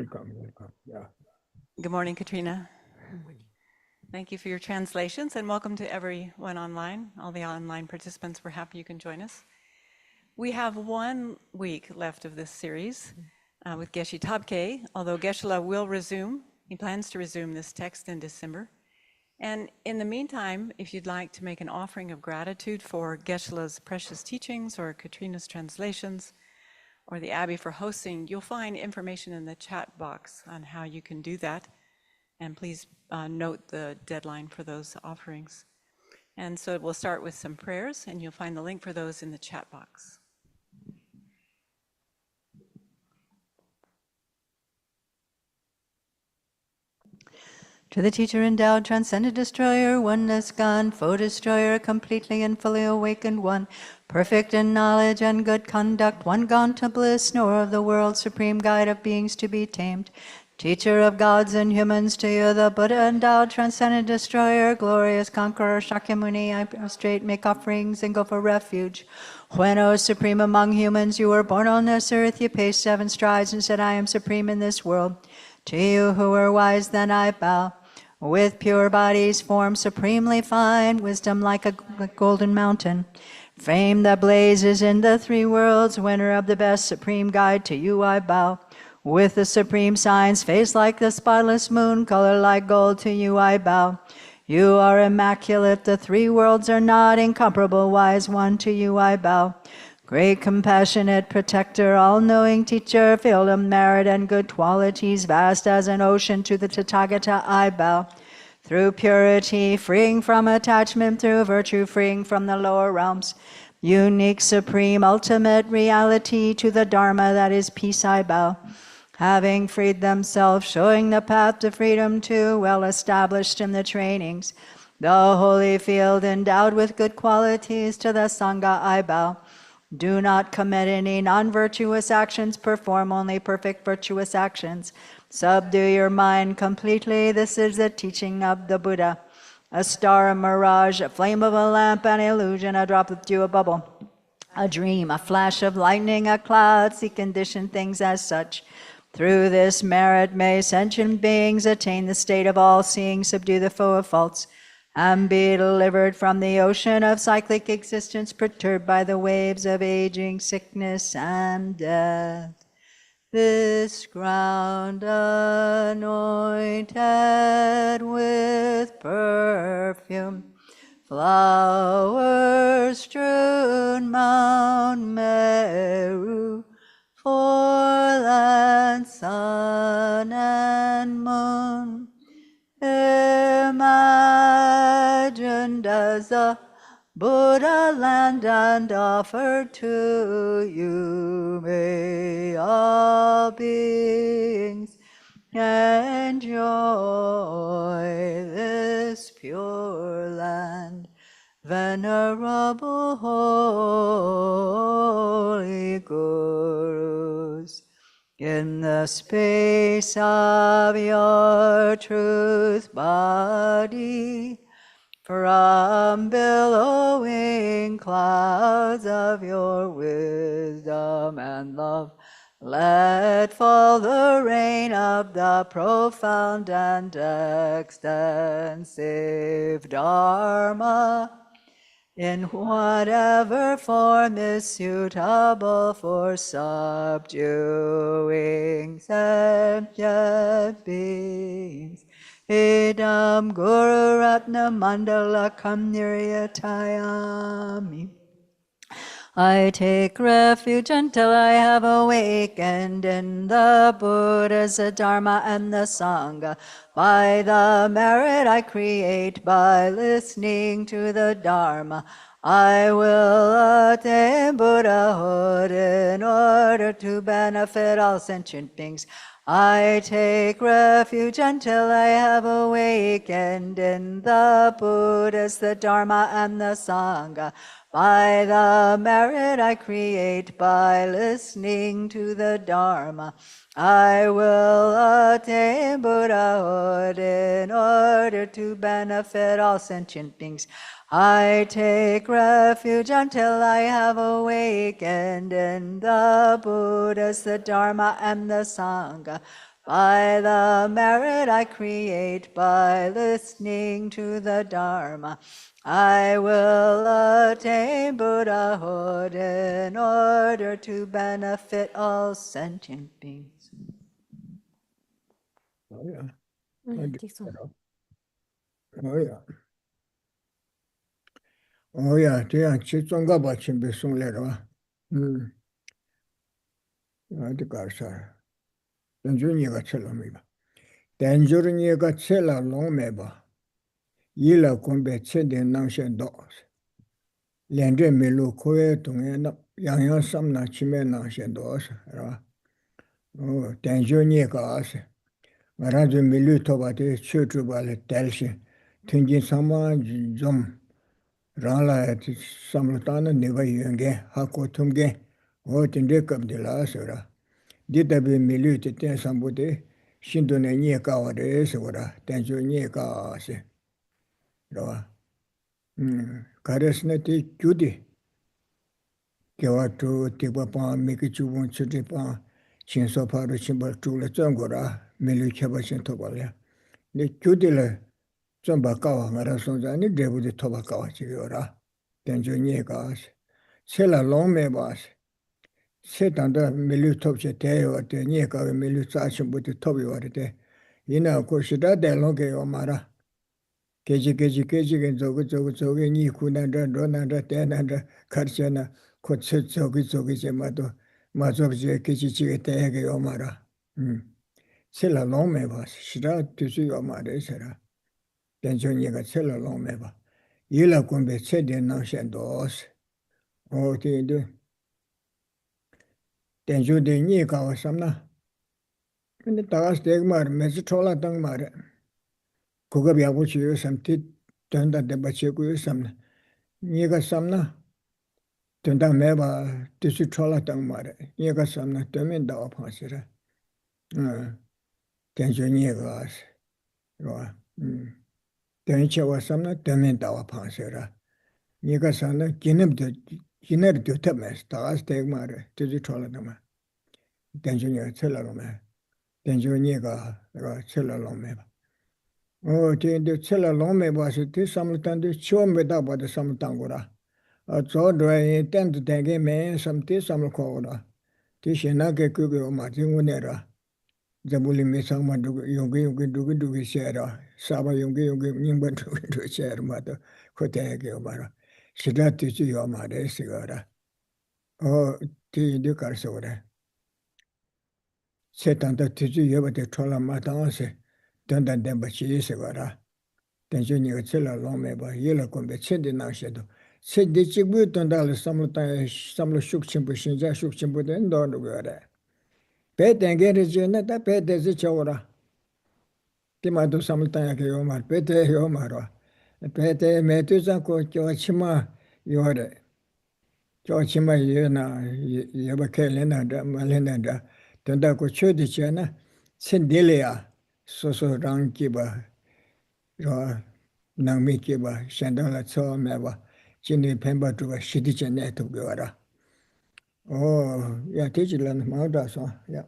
welcome, welcome. Yeah. Good morning, Katrina. Thank you for your translations, and welcome to everyone online. All the online participants, we're happy you can join us. We have 1 week left of this series with Geshe Thabkhe, although Geshe will resume. He plans to resume this text in December. And in the meantime, if you'd like to make an offering of gratitude for Geshe-la's precious teachings or Katrina's translations, or the Abbey for hosting, you'll find information in the chat box on how you can do that. And please note the deadline for those offerings. And so we'll start with some prayers, and you'll find the link for those in the chat box. To the teacher endowed, transcendent destroyer, oneness gone, foe destroyer, completely and fully awakened one, perfect in knowledge and good conduct, one gone to bliss, nor of the world, supreme guide of beings to be tamed. Teacher of gods and humans, to you the Buddha endowed, transcendent destroyer, glorious conqueror, Shakyamuni, I prostrate, make offerings and go for refuge. When, O supreme among humans, you were born on this earth, you paced 7 strides and said, I am supreme in this world. To you who are wise, then I bow. With pure bodies, form supremely fine, wisdom like a golden mountain. Fame that blazes in the 3 worlds, winner of the best supreme guide, to you I bow. With the supreme signs, face like the spotless moon, color like gold, to you I bow. You are immaculate, the 3 worlds are not, incomparable, wise one, to you I bow. Great compassionate protector, all-knowing teacher, filled of merit and good qualities, vast as an ocean, to the Tathagata I bow. Through purity, freeing from attachment, through virtue, freeing from the lower realms. Unique, supreme, ultimate reality, to the Dharma that is peace I bow. Having freed themselves, showing the path to freedom too, well established in the trainings. The holy field endowed with good qualities, to the Sangha I bow. Do not commit any non-virtuous actions, perform only perfect virtuous actions. Subdue your mind completely, this is the teaching of the Buddha. A star, a mirage, a flame of a lamp, an illusion, a drop of dew, a bubble. A dream, a flash of lightning, a cloud, see conditioned things as such. Through this merit may sentient beings attain the state of all-seeing, subdue the foe of faults, and be delivered from the ocean of cyclic existence, perturbed by the waves of aging, sickness, and death. This ground anointed with perfume, flowers strewn Mount Meru, foreland, sun and moon, imagined as a Buddha land and offered to you, may all beings enjoy this pure land. Venerable holy gurus, in the space of your truth body, from billowing clouds of your wisdom and love, let fall the rain of the profound and extensive Dharma, in whatever form is suitable for subduing sentient beings. Idam Guru Ratna Mandala Kamniryatayami. I take refuge until I have awakened in the Buddhas, the Dharma, and the Sangha. By the merit I create by listening to the Dharma, I will attain Buddhahood in order to benefit all sentient beings. I take refuge until I have awakened in the Buddhas, the Dharma, and the Sangha. By the merit I create by listening to the Dharma, I will attain Buddhahood in order to benefit all sentient beings. I take refuge until I have awakened in the Buddhas, the Dharma, and the Sangha. By the merit I create by listening to the Dharma, I will attain Buddhahood in order to benefit all sentient beings. Oh yeah. Oh yeah, 这样去中国把钱别送来了吧？这个事儿，等住你个吃了没吧？等住你个吃了弄没吧？一了公别吃的能先到，连着没路可以东西那样样什么去买能先到是吧？哦，等住你个是，我让就没路头把的去住把了带些，听见什么种。rāng lā sāmbla tāna niva yuñgē, hā kō tūmgē, wā tīndē kāpdi lā sō rā. Dī tabi mīlū tī tēn sāmbu tē, shindu nē nye kāwa rē sō rā, tēn chū nye kāwa sē. Rā. Kārēs nē tī kyū tī, kia wā tū tīkwa pāng, mīki chūgōng chūtī pāng, chīn sō pāru chīmbā chūg lā chōng gō rā, mīlū khyabā chīn tōpa lā. Nē kyū tī lā, chōng bā kāwa ngā rā sōng zā, nē drebu tī tōpa kāwa chī kio rā. Tenjo nye kaas, se la long me baas, se tanda milu top che te yo te nye kaawe milu tsa chimbu te top yo te, ina ko shida de long ke yo mara, keji gen zogi nyi ku nanda, ro nanda, te nanda, karche na, ko tsu zogi che ma zogi che keji chige te ke yo mara, se la long me baas, shida tusu yo mara se ra, tenjo nye ka se la long me ba, yila kumbe se de nang shen doos, o ti tenju de ni ka samna ne ta steg mar me se chola tang mar ko ga bya bu chi sam ti tan da de ba che ku sam ni ga samna tan da me ba ti su chola tang mar ni ga samna te men da pa se ra tenju ni ga ro ten che wa samna te men da pa se ra ni ga samna kinab de kinar de ta me ta steg mar ti su chola tang mar tenju ni che la ro me tenju ni ga che la lo me ba o te de che la lo me ba se te sam tan de cho me da ba de sam tang go ra a zo de yin ten de ge me sam te sam ko ra te she na ge ku ge ma jing wo ne ra zabuli me sang ma du du ge she ra sa ba yong ge ning ba du she ra ma da ko te ge ba ra shi da ti ji yo ma de se ga ra o te de kar so ra se tan da ti ji yo ba de chola ma ta se dan ba chi se ga ra dan ju ni che la long me ba ye la ko be che de na she do che de chi bu dan da le sam lo shuk chim bu shin ja shuk chim bu de ndo ndo ga ra pe den ge re je na da pe de ze cho ra ti ma do sam ta ya ke yo ma pe te yo ma ra pe te me tu za ko cho chi ma yo re cho chi ma ye na ye ba ke le na da ma le na da dan da ko che de che na sen de le ya so rang ki ba ro nang mi ki ba shan da la cho me ba chin ni pen ba tu ba shi di chen ne tu ge wa ra oh ya te ji lan ma da so ya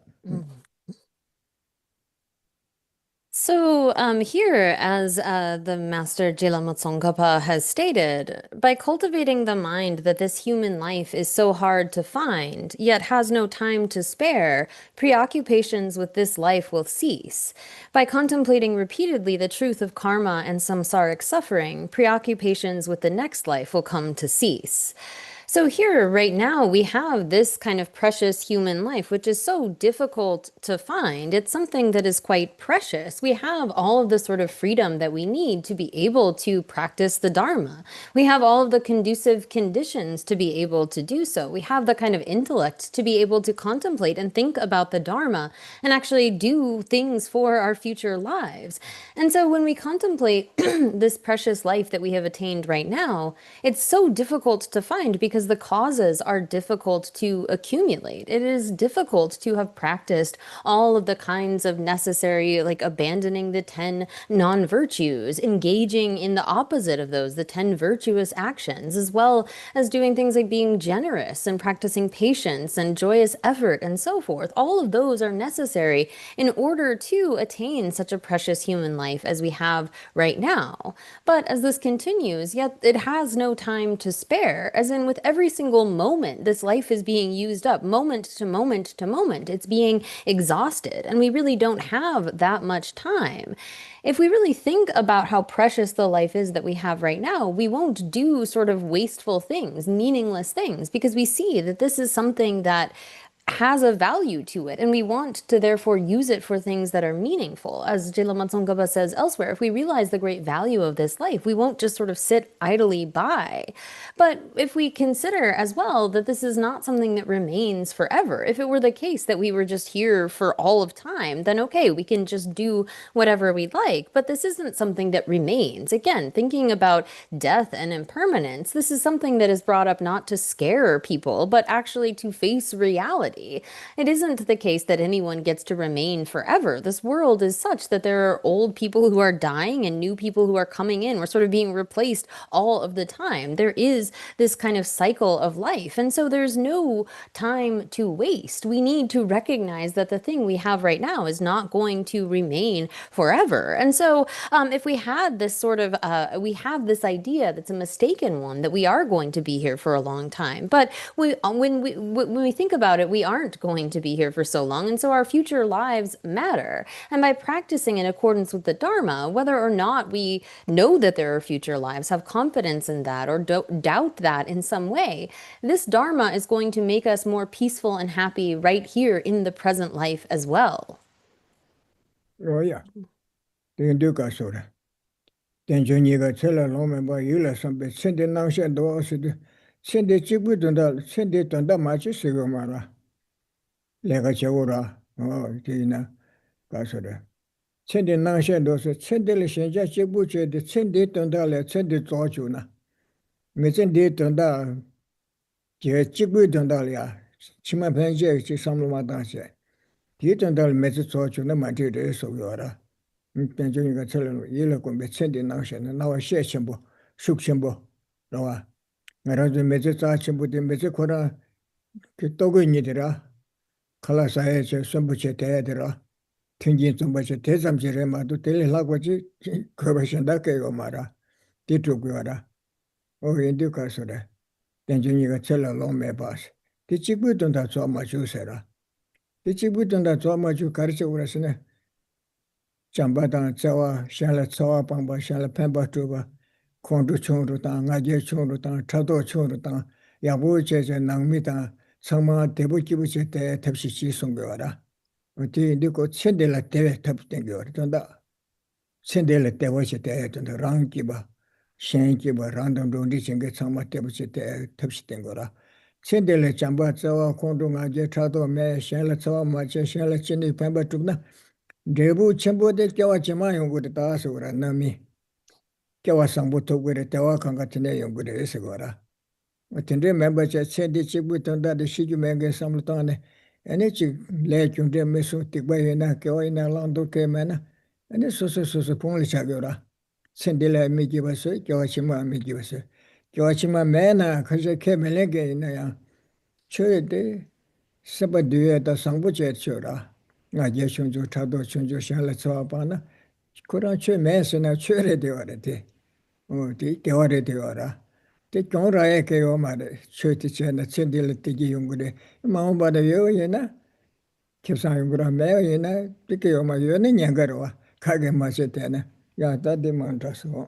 So here, as the Master Jila Tsongkhapa has stated, by cultivating the mind that this human life is so hard to find, yet has no time to spare, preoccupations with this life will cease. By contemplating repeatedly the truth of karma and samsaric suffering, preoccupations with the next life will come to cease. So here, right now, we have this kind of precious human life, which is so difficult to find. It's something that is quite precious. We have all of the sort of freedom that we need to be able to practice the Dharma. We have all of the conducive conditions to be able to do so. We have the kind of intellect to be able to contemplate and think about the Dharma and actually do things for our future lives. And so when we contemplate this precious life that we have attained right now, it's so difficult to find because because the causes are difficult to accumulate. It is difficult to have practiced all of the kinds of necessary, like abandoning the 10 non-virtues, engaging in the opposite of those, the 10 virtuous actions, as well as doing things like being generous and practicing patience and joyous effort and so forth. All of those are necessary in order to attain such a precious human life as we have right now. But as this continues, yet it has no time to spare, as in with every single moment, this life is being used up, moment to moment to moment. It's being exhausted, and we really don't have that much time. If we really think about how precious the life is that we have right now, we won't do sort of wasteful things, meaningless things, because we see that this is something that has a value to it, and we want to therefore use it for things that are meaningful. As Gelama Tsongkhapa says elsewhere, if we realize the great value of this life, we won't just sort of sit idly by. But if we consider as well that this is not something that remains forever, if it were the case that we were just here for all of time, then okay, we can just do whatever we like. But this isn't something that remains. Again, thinking about death and impermanence, this is something that is brought up not to scare people, but actually to face reality. It isn't the case that anyone gets to remain forever. This world is such that there are old people who are dying and new people who are coming in. We're sort of being replaced all of the time. There is this kind of cycle of life. And so there's no time to waste. We need to recognize that the thing we have right now is not going to remain forever. And so if we had this sort of, we have this idea that's a mistaken one, that we are going to be here for a long time. But when we think about it, we aren't going to be here for so long, and so our future lives matter. And by practicing in accordance with the Dharma, whether or not we know that there are future lives, have confidence in that, or doubt that in some way, this Dharma is going to make us more peaceful and happy right here in the present life as well. Oh yeah, they do got so that. Then you got tell a long about you like something, send it now, send the send it cheap with the send it on the match, Sigomara. Lega Chavura, oh, Tina, Gasada. Send it now, send those, send the Lishan, Jachibuche, the send it on the send it to Chuna. Missing it on the Chibu Dondalia, Chima Penja, some Madanse. It on the message to Chuna, my dear, so you are. Pension got telling you look on the sending ocean, and now I share Chimbo, Shuk Chimbo, Noah. I don't the message Chimbo, the message Kora, Kitogo Nidra. Kalasaya Sambuche Teadra, Tingin Sumbache Tesam Jerema to Telelaguaji, Kurvashandake Omara, Tituguara, or Inducasura, then Junior Cella Lome Bas. The Chibuton that so much you said. The Chibuton that so much you carry Urasene, Chambatan Chawa, Shala Chawa Pamba, Shala Pemba Tuba, Kondu Chunrutan, Naje Chunrutan, Tato Chunrutan, Yabuche and Nangmita. Sama Tebuchibuche Tapsi Sungara. Uti Dico Sendela Teve Taptengur, Tunda. Sendela Tevoche and the Rankiba, Shankiba, random donation get some Tebuche Tapstengora. Sendela Chamba Sawa Kondunga Jetrato Me, Shella Sawa Macha, Shella Chini Pemba Tuna. Debu Chambo de Kawachima with the Tasura, Nami. Kawasambuto with the Tawakanga with the Esagora. I can remember just said the Chibuton that the Shijumangan Samtone, and it's let you them so take by in a Lando Kemana, and it's also so Polish Agora. Sendela me give us a Joachima me give us a Joachima Mana, because I came a leg in a church, Sabadu at the Sambuchet Chura. I guess you Tado Chunjo Shala couldn't show mess in a church the other day. Oh, the other day. The Conra Eke Omar, Church and the Sendil Tigi, Mount Badayo, Yena, Kisan Mel, Tiki Oma Yoni Yangaro, Kage Masetana, Yata de Montaso.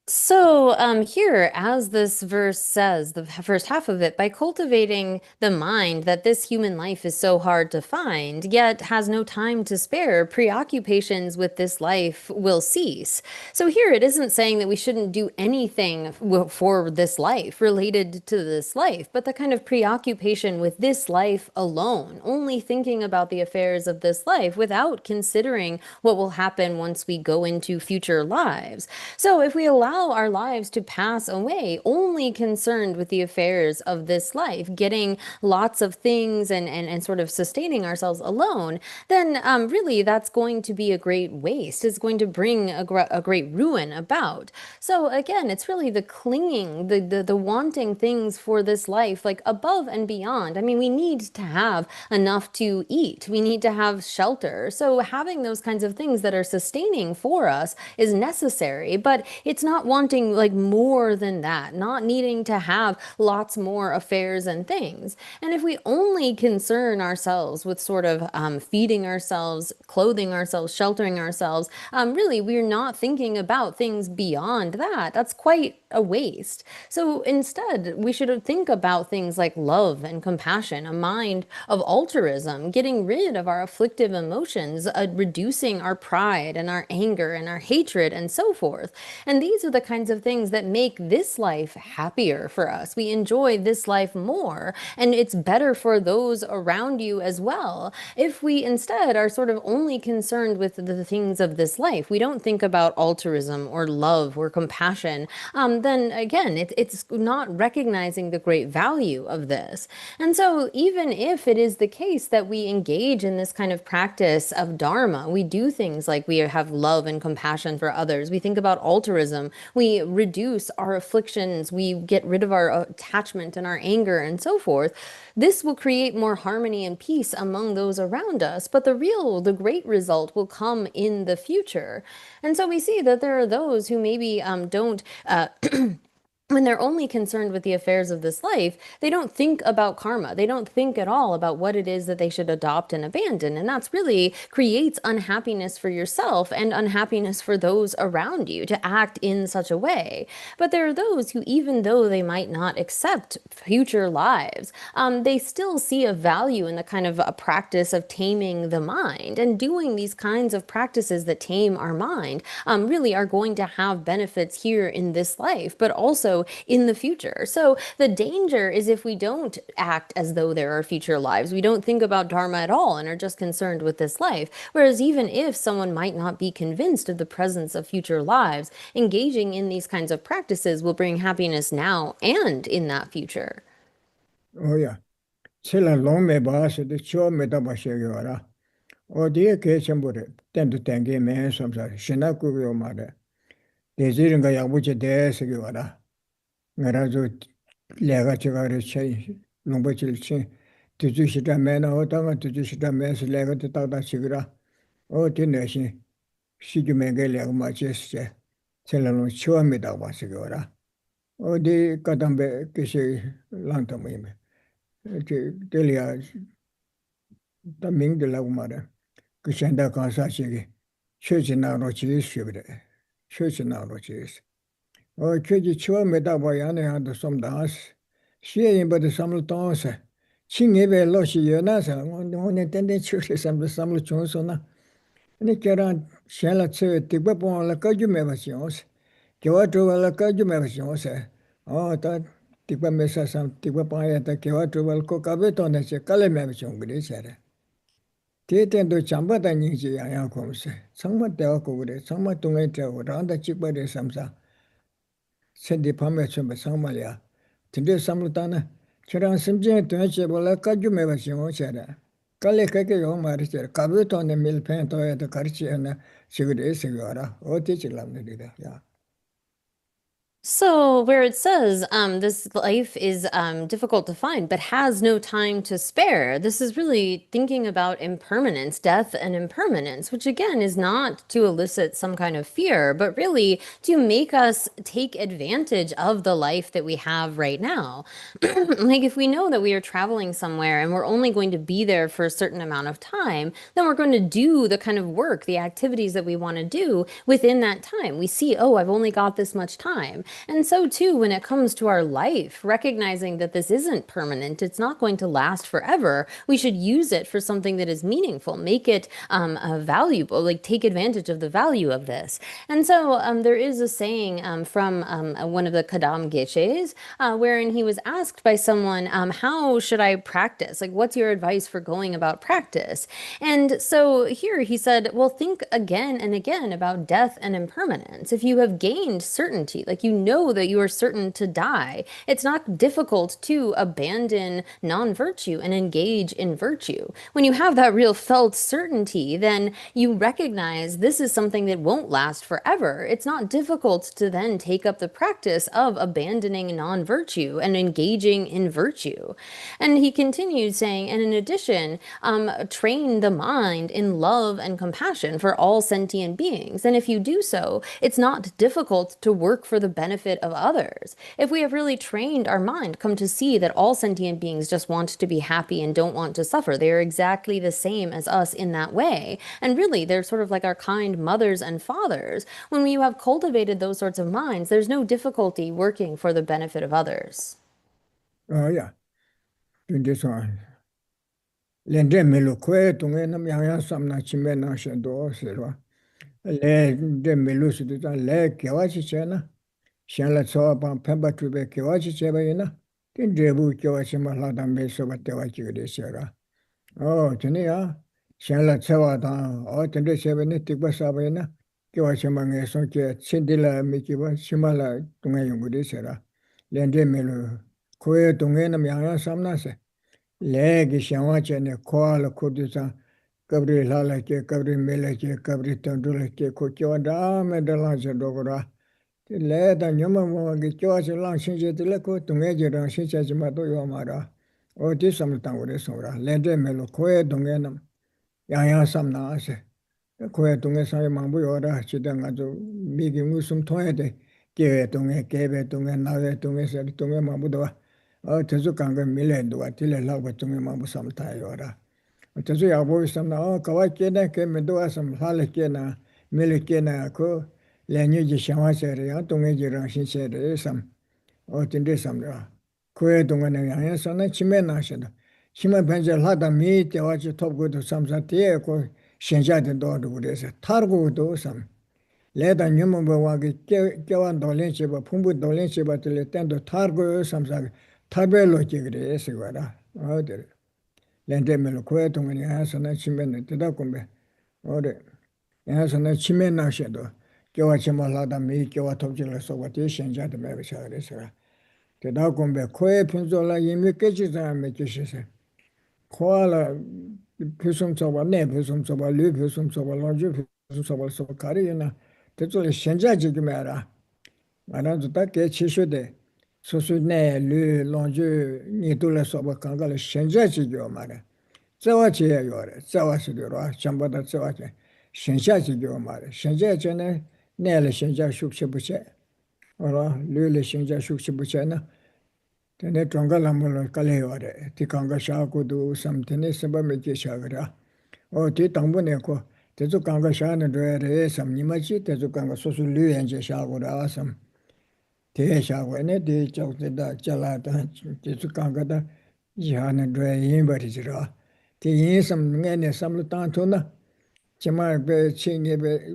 So here, as this verse says, the first half of it, by cultivating the mind that this human life is so hard to find, yet has no time to spare, preoccupations with this life will cease. So here it isn't saying that we shouldn't do anything for this life, related to this life, but the kind of preoccupation with this life alone, only thinking about the affairs of this life without considering what will happen once we go into future lives. So if we allow allow our lives to pass away, only concerned with the affairs of this life, getting lots of things and sort of sustaining ourselves alone, then really that's going to be a great waste. It's going to bring a great ruin about. So again, it's really the clinging, the wanting things for this life, like above and beyond. I mean, we need to have enough to eat. We need to have shelter. So having those kinds of things that are sustaining for us is necessary, but it's not wanting like more than that, not needing to have lots more affairs and things. And if we only concern ourselves with sort of feeding ourselves, clothing ourselves, sheltering ourselves, really we're not thinking about things beyond that. That's quite a waste. So instead, we should think about things like love and compassion, a mind of altruism, getting rid of our afflictive emotions, reducing our pride and our anger and our hatred and so forth. And these are the kinds of things that make this life happier for us. We enjoy this life more, and it's better for those around you as well. If we instead are sort of only concerned with the things of this life, we don't think about altruism or love or compassion, then again, it's not recognizing the great value of this. And so even if it is the case that we engage in this kind of practice of Dharma, we do things like we have love and compassion for others, we think about altruism, we reduce our afflictions, we get rid of our attachment and our anger and so forth, this will create more harmony and peace among those around us. But the great result will come in the future. And so we see that there are those who maybe don't when they're only concerned with the affairs of this life, they don't think about karma. They don't think at all about what it is that they should adopt and abandon. And that's really creates unhappiness for yourself and unhappiness for those around you to act in such a way. But there are those who, even though they might not accept future lives, they still see a value in the kind of a practice of taming the mind. And doing these kinds of practices that tame our mind really are going to have benefits here in this life, but also in the future. So the danger is if we don't act as though there are future lives, we don't think about Dharma at all and are just concerned with this life. Whereas even if someone might not be convinced of the presence of future lives, engaging in these kinds of practices will bring happiness now and in that future. Oh yeah. Chila long me ba se de cho me da ba she ge wara. O de ke chambure. Ten to ten ge me samsa. Shina ku yo ma de. De jirin ga ya bu che de se ge wara. Ngara zo lega che ga re che long ba chil che. Tu ju shi da me na o ta ga tu ju shi da me se lega te ta da chi gra. O de ne shi. Shi ge me ge lega ma che se. Chila long cho me da ba se ge wara. O de ka dam be ke she lang ta me. Delia the Ming de la Mother, Kushenda Kansachi, Church in our Rochis, Church in our Rochis. Or Church Chua Metabayana had some dance. She ain't but the Samuel dance. Ching ever lost Yanasa, one attended churches and the Samuel Johnson. And it can't shell at Tibapon la Kajumations. Kyoto la Kajumations. Oh, that Tipa Mesa some Tipapaya, the Kyoto will cook a bit on a Kalamavation Grisere. Tendo Chamba than Niji Ayacoms, somewhat Delco, somewhat to make around the cheaper de Samsa. Send the Pamachum Somalia. To do Samutana, Chiran Simjin to Achable la Kajumavation Chera. Kalekake Omar, Kabuto on the mill panto at the Karchi and Sigurd Sigara, or teacher Lamnida. Yeah. So where it says this life is difficult to find, but has no time to spare, this is really thinking about impermanence, death and impermanence, which again is not to elicit some kind of fear, but really to make us take advantage of the life that we have right now. Like if we know that we are traveling somewhere and we're only going to be there for a certain amount of time, then we're going to do the kind of work, the activities that we want to do within that time. We see, oh, I've only got this much time. And so too, when it comes to our life, recognizing that this isn't permanent, it's not going to last forever, we should use it for something that is meaningful, make it valuable, like take advantage of the value of this. And so there is a saying from one of the Kadam Geshes, wherein he was asked by someone, how should I practice? Like, what's your advice for going about practice? And so here he said, well, think again and again about death and impermanence. If you have gained certainty, like you know that you are certain to die, it's not difficult to abandon non-virtue and engage in virtue. When you have that real felt certainty, then you recognize this is something that won't last forever. It's not difficult to then take up the practice of abandoning non-virtue and engaging in virtue. And he continued saying, and in addition, train the mind in love and compassion for all sentient beings. And if you do so, it's not difficult to work for the benefit of others. If we have really trained our mind, come to see that all sentient beings just want to be happy and don't want to suffer, they are exactly the same as us in that way. And really, they're sort of like our kind mothers and fathers. When you have cultivated those sorts of minds, there's no difficulty working for the benefit of others. Yeah. In this one. Lende melu kwe tunge nam yang yang samna chime na shendo sirwa. Le de melu sidu ta le kewa chi che na. Shen la tsawa pang pemba trube kewa chi che ba yina. Tin drebu kewa chi ma la dang me soba tewa chi gade sira. Oh, tini ya. Shen la tsawa tang. Oh, tende che ba ni tikba sa ba yina. Kewa chi ma nge son ke chindi la mi ki ba shima la tunge yung gade sira. Lende melu kwe tunge nam yang yang samna se. Legi shangwa chene kwa la kudu san kabri lala ke kabri mele ke kabri tandula ke ko kyo da me da lang che dogora le da nyama mo ge kyo che lang shin che de ko tunge je da shin che ma do yo ma ra o ti sam tang ore so ra le de me lo ko e donge nam yang yang sam na se ko e donge sa ye mang bu yo ra chi da nga zo mi ge mu sum to e de ke donge ke be donge na ge donge se donge ma bu do tezu kanga mile nduwa tile lakwa tungi mambu samta yora. Tezu yagbo samna, kawa kena ke menduwa sam hala kena, mile kena ko lenyu ji shangwa sere, yang tungi ji rangshin sere sam. Tinde samra. Kuwe tunga na yang sana chime na shida. Chime penche lada mi te wachi top kudu samsa tiye ko shenja de do dhugu se. Tar kudu sam. Leda nyumumba wagi kewan dolen cheba, pumbu dolen cheba tile tendo tar kudu samsa. 타벨로 지그래 세와라 어들 렌데멜로 코에통이 하서나 치면은 되다 공배 어데 하서나 치면 나셔도 교와치말라다 미 교와 톱질을 쏘고 대신자도 매버셔 그래서 되다 공배 코에 편조라 이미 깨지자 매지셔서 코알라 표성 저바 내 표성 저바 류 표성 저바 로주 표성 저바 소 가리나 대조의 현자지기 매라 말아도 딱 개치셔대 소수네 르 론주 니도라 소바 강가를 현자지교 말에 자와지야 요래 자와시도로 전부다 자와지 현자지교 말에 현자전에 내를 현자 숙시부체 어라 르르 현자 숙시부체나 근데 정갈람을 깔려요래 디강가 샤고도 삼테네 서바메게 샤그라 어디 당분에고 대주 강가 샤는 데에 삼니마치 대주 강가 소수 르엔제 샤고라 삼 대샤고네 대적다 잘라다 제수 강가다 이하는 드레인 버리지라 대인섬 내내 삼로 땅토나 정말 배 친예배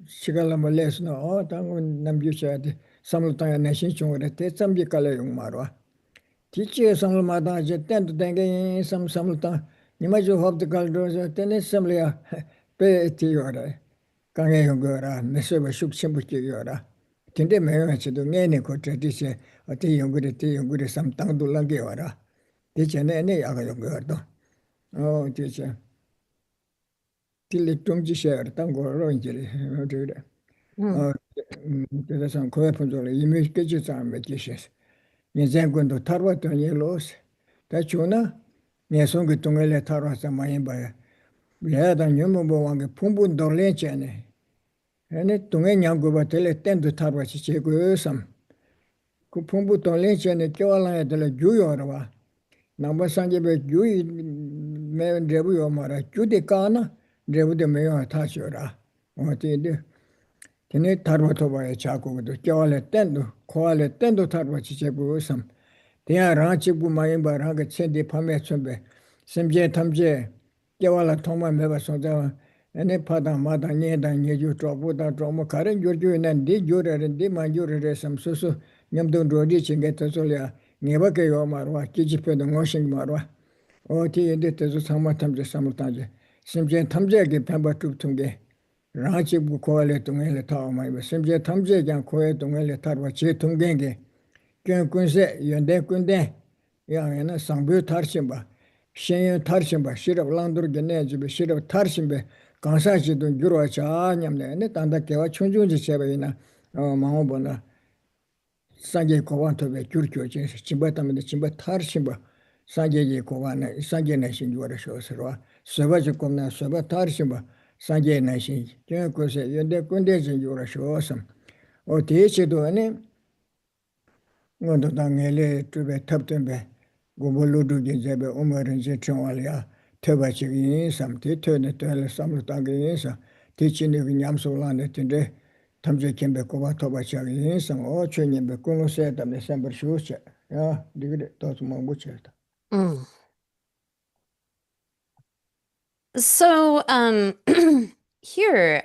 시간을 레스나 당은 남주셔야지 삼로 땅에 내신 중으로 대참비 깔려 용마로 티치에 삼로마다 이제 땐도 땡게 삼로 땅 니마주 합드 갈도서 때네 삼리야 배티요라 강에 용거라 내셔버 숙침부지요라 근데 매워치도 내내 고트디세 어때 연구를 삼땅도 랑게 와라 대체네 내 야가 연구도 대체 딜리 동지셔 땅고로 이제 어디래 그래서 거에 본절에 이미 깨지지 않게 계셔서 예전군도 타르왔던 일로스 대초나 예송그 동엘에 타르와서 많이 봐야 내가 녀모 왕게 풍분 돌레잖아 ene tunge nyanggo ba tele tendo tarwa chi che go sam ku phumbu ton le che ne kyo la ya tele ju yo ra namba sanje be ju me debu yo mara ju de kana debu de me yo ta cho ra o te de Tene tarwa toba ya chako do kyawale tendo koale tendo tarwa chi chebu sam tena rang chibu mayimba rang chendi pame chumbe semje tamje kyawala thoma meba sonja ene pada mada nye da nye ju trobu da tromo karen gyurgyu nan di gyurere di man gyurere sam susu nyamdun rodi chinge tasolya ngeba ke yo marwa kijipe do ngoshing marwa o ti yende tezo sama tamje samutanje semje tamje ge pamba tup tunge rāchīpū kōwa lé tōngi lé tāwa māi bā, simchē tamchē kiāng kōwa tōngi lé tarwa chē tōngi ngē, kiāng kūnsē, yondē kūndē, yāng yā na sāngbū thārshīn bā, shēnyō thārshīn bā, shirab lāndur gānē jibē, shirab thārshīn bē, kāngsā chī tōng gyurwa chā ñam nē, nē tāndā kēwa chōngchōng chī chē bā yī na, māngō bō na, sāngyē kōwa tō bē gyur kio chī, chimbā tamī dā chimbā thārshīn bā, sāngyē kī kōwa na, sāngyē na shīn gyurwa shō sirwa, sōba chī kōm na, sōba thārshīn bā, sanje na shin kyo ko se yende kunde jin yura sho sam o te che do ne ngondo da ngele tube tap tembe gombo lu du ge jebe umarin je chonwal ya teba chi yin sam te te ne te le sam ta ge yin sa te chi ne nyam so la ne tinde tamje kembe ko ba to ba cha yin sam o che ne be ko no se ta ne sam ber shu che ya digre to mo bu che ta So, here,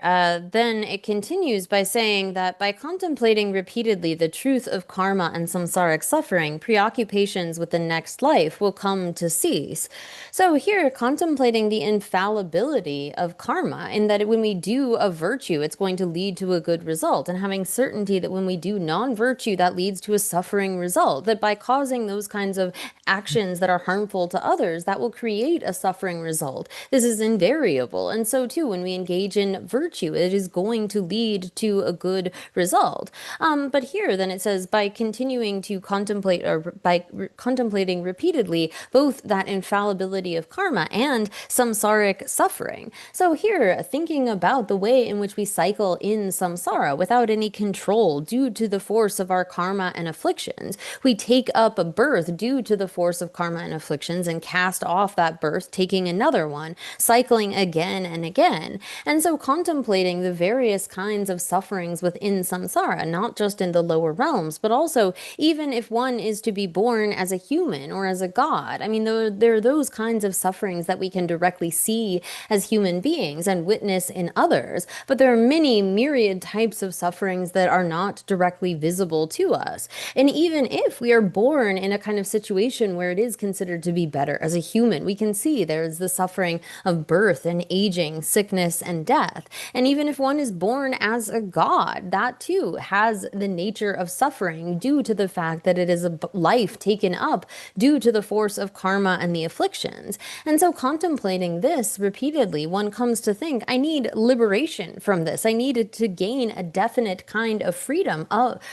then it continues by saying that by contemplating repeatedly the truth of karma and samsaric suffering, preoccupations with the next life will come to cease. So here, contemplating the infallibility of karma, in that when we do a virtue, it's going to lead to a good result, and having certainty that when we do non-virtue, that leads to a suffering result, that by causing those kinds of actions that are harmful to others, that will create a suffering result. This is invariable. And so too, when we engage in virtue, it is going to lead to a good result. But here then it says by continuing to contemplate, or by contemplating repeatedly both that infallibility of karma and samsaric suffering. So here, thinking about the way in which we cycle in samsara without any control due to the force of our karma and afflictions, we take up a birth due to the force of karma and afflictions and cast off that birth, taking another one, cycling again and again. And so contemplating the various kinds of sufferings within samsara, not just in the lower realms, but also even if one is to be born as a human or as a god. I mean, there are those kinds of sufferings that we can directly see as human beings and witness in others, but there are many myriad types of sufferings that are not directly visible to us. And even if we are born in a kind of situation where it is considered to be better as a human, we can see there's the suffering of birth and aging, sickness and death. And even if one is born as a god, that too has the nature of suffering due to the fact that it is a life taken up due to the force of karma and the afflictions. And so contemplating this repeatedly, one comes to think, I need liberation from this. I needed to gain a definite kind of freedom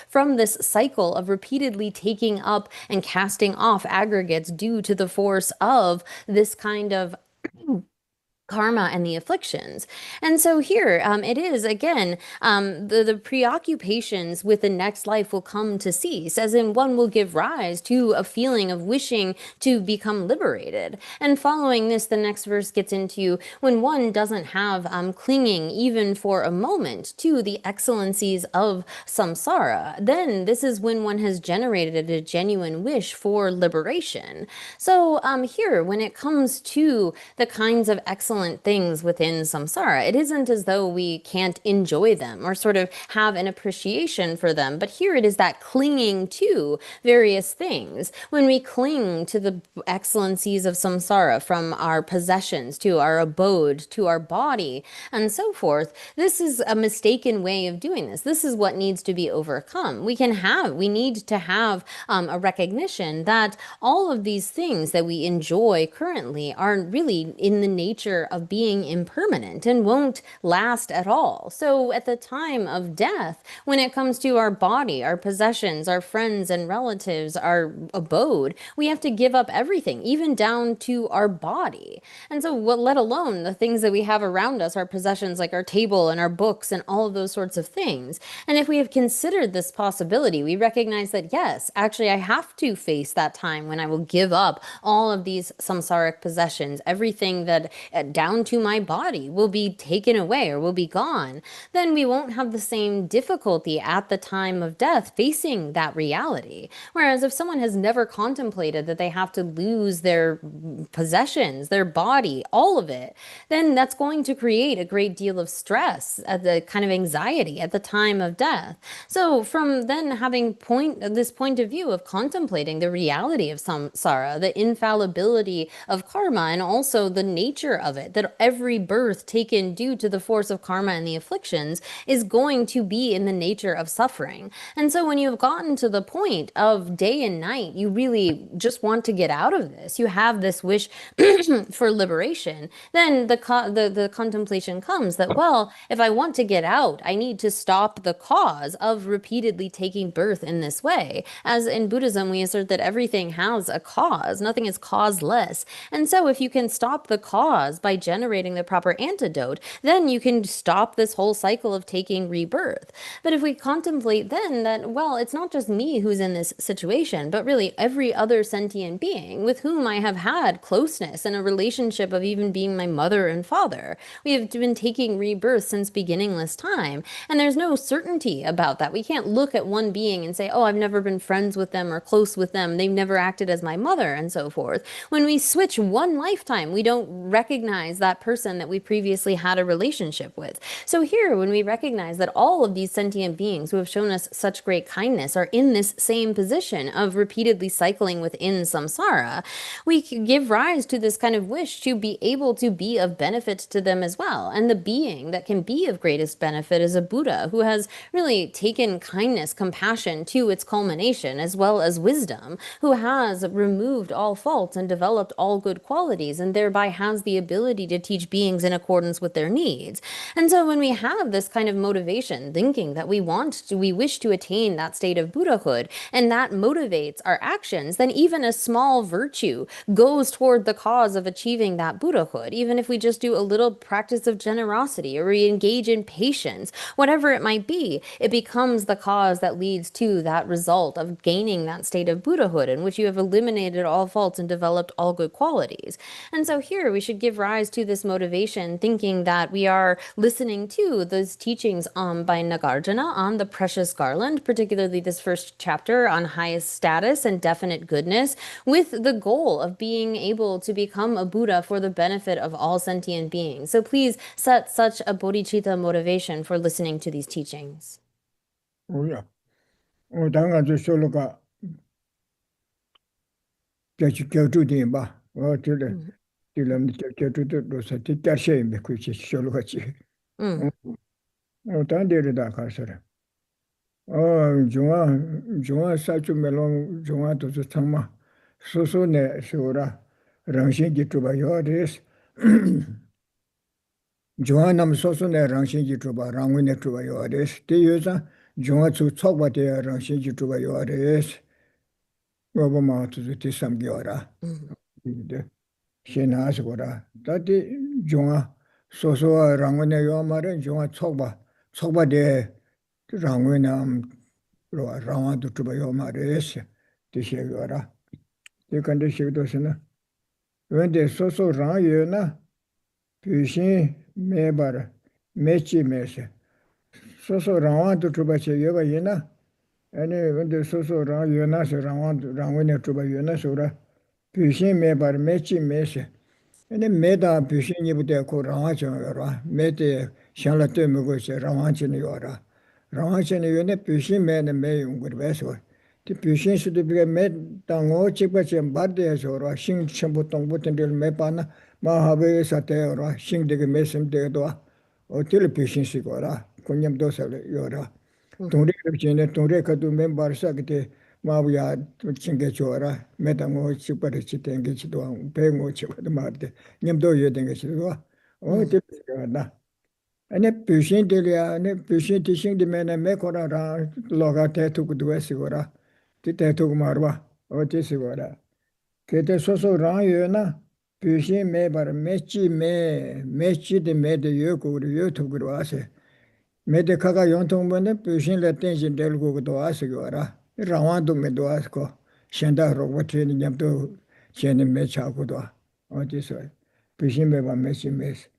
from this cycle of repeatedly taking up and casting off aggregates due to the force of this kind of karma and the afflictions. And so here it is again, the preoccupations with the next life will come to cease, as in one will give rise to a feeling of wishing to become liberated. And following this, the next verse gets into when one doesn't have clinging even for a moment to the excellencies of samsara, then this is when one has generated a genuine wish for liberation. So here, when it comes to the kinds of excellent things within samsara, it isn't as though we can't enjoy them or sort of have an appreciation for them, but here it is that clinging to various things. When we cling to the excellencies of samsara, from our possessions to our abode to our body and so forth, this is a mistaken way of doing this. This is what needs to be overcome. We need to have a recognition that all of these things that we enjoy currently are really in the nature of being impermanent and won't last at all. So at the time of death, when it comes to our body, our possessions, our friends and relatives, our abode, we have to give up everything, even down to our body. And so let alone the things that we have around us, our possessions like our table and our books and all of those sorts of things. And if we have considered this possibility, we recognize that yes, actually I have to face that time when I will give up all of these samsaric possessions, everything that down to my body will be taken away or will be gone, then we won't have the same difficulty at the time of death facing that reality. Whereas if someone has never contemplated that they have to lose their possessions, their body, all of it, then that's going to create a great deal of stress, the kind of anxiety at the time of death. So from then having this point of view of contemplating the reality of samsara, the infallibility of karma, and also the nature of it, that every birth taken due to the force of karma and the afflictions is going to be in the nature of suffering. And so when you've gotten to the point of day and night, you really just want to get out of this, you have this wish for liberation, then the contemplation comes that, well, if I want to get out, I need to stop the cause of repeatedly taking birth in this way. As in Buddhism, we assert that everything has a cause, nothing is causeless. And so if you can stop the cause by generating the proper antidote, then you can stop this whole cycle of taking rebirth. But if we contemplate then that, well, it's not just me who's in this situation, but really every other sentient being with whom I have had closeness and a relationship of even being my mother and father. We have been taking rebirth since beginningless time, and there's no certainty about that. We can't look at one being and say, oh, I've never been friends with them or close with them, they've never acted as my mother, and so forth. When we switch one lifetime, we don't recognize that person that we previously had a relationship with. So here, when we recognize that all of these sentient beings who have shown us such great kindness are in this same position of repeatedly cycling within samsara, we can give rise to this kind of wish to be able to be of benefit to them as well. And the being that can be of greatest benefit is a Buddha who has really taken kindness, compassion to its culmination, as well as wisdom, who has removed all faults and developed all good qualities, and thereby has the ability to teach beings in accordance with their needs. And so when we have this kind of motivation, thinking that we wish to attain that state of Buddhahood, and that motivates our actions, then even a small virtue goes toward the cause of achieving that Buddhahood. Even if we just do a little practice of generosity, or we engage in patience, whatever it might be, it becomes the cause that leads to that result of gaining that state of Buddhahood, in which you have eliminated all faults and developed all good qualities. And so here we should give rise to this motivation, thinking that we are listening to those teachings by Nagarjuna on the precious Garland, particularly this first chapter on highest status and definite goodness, with the goal of being able to become a Buddha for the benefit of all sentient beings. So please set such a bodhicitta motivation for listening to these teachings. Oh yeah. Oh, 당가 저 솔로가 같이 교주된 봐. 저래. 지금 교주도 사티 짜셔 메쿠치 솔로같이. 단데르다 가서라. 중앙 사주 멜론 중앙도 정말 소소네 쇼라 랑신기 투바 요데스 중앙남 소소네 랑신기 투바 랑윈네 투바 요데스 대여자 중앙주 촉바데 랑신기 투바 요데스 뭐뭐마투즈 티삼기오라 이데 신하스고라 다디 중앙 소소와 랑윈네 요마레 중앙 촉바데 랑윈남 라와도 투바 요마레스 티셰요라 이 컨디션도스나 when 소소 랑요나 pyushin mebar mechi mese soso rawan to tuba che yoba yena ane when soso rang yona se rawan ne tuba yona sura pyushin mebar mechi mese ane meda pyushin yibute ko rawan che yora mete shala te mugo che rawan che yora rawan che yone pyushin me ne me yungur beso ti pyushin su de me tango chikpa che barde sora sing chembo tongbo tendel me pana 마하베 사테라 싱데게 메심데도아 어틸 피신시고라 군념도설 요라 동네 진에 동네 가도 멤버사 그때 마부야 칭게 줘라 메당고 치버르치 땡게치도 배고 치고도 말데 냠도 여댕게치도 어딜 아니 피신데리아 네 피신 티싱데메네 메코라라 로가 테투고도 에시고라 티테투고 마르와 어디시고라 그때 소소 라요나 pyushin me bar mechi de me de yoku yotoku ase me de kaga yontong bane pyushin le tenjin del go do ase gora rawan do me do asko shenda ro wati ni nyam do chen me cha ko do odi so 비심해봐 메시메스.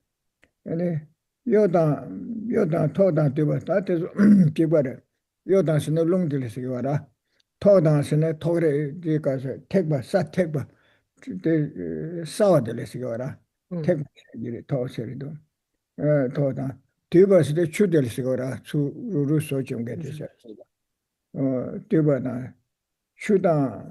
아니 요당 토당 되봐 다들 기발에 요당스는 롱들에서 와라. 토당스는 토래 뒤가서 택바 사택바 싸워들에서 와라. Mm. 택바 이래 토세리도 토당 뒤바스도 추들에서 와라. 추루루 소중 게 Mhm. 되셔. 뒤바나 추당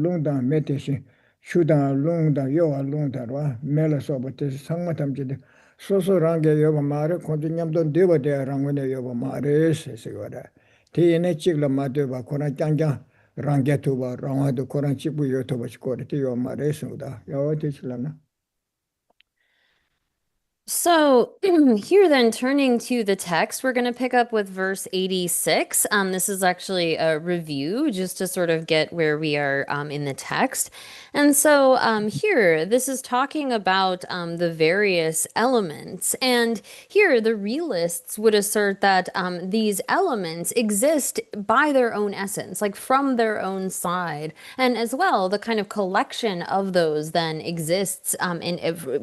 롱당 메테시 추당 롱당 요와 롱다와 멜라서부터 상마탐지데 소소랑게 요바 마르 콘진냠도 데버데 랑원에 요바 마르 세세거라 티에네 찍라 마데바 코나 짱짱 랑게투바 랑와도 코나 찍부 요토바 치코르티 요 마르 스우다 요 티슬라나 So here then, turning to the text, we're going to pick up with verse 86. This is actually a review just to sort of get where we are in the text. And so here, this is talking about the various elements. And here, the realists would assert that these elements exist by their own essence, like from their own side. And as well, the kind of collection of those then exists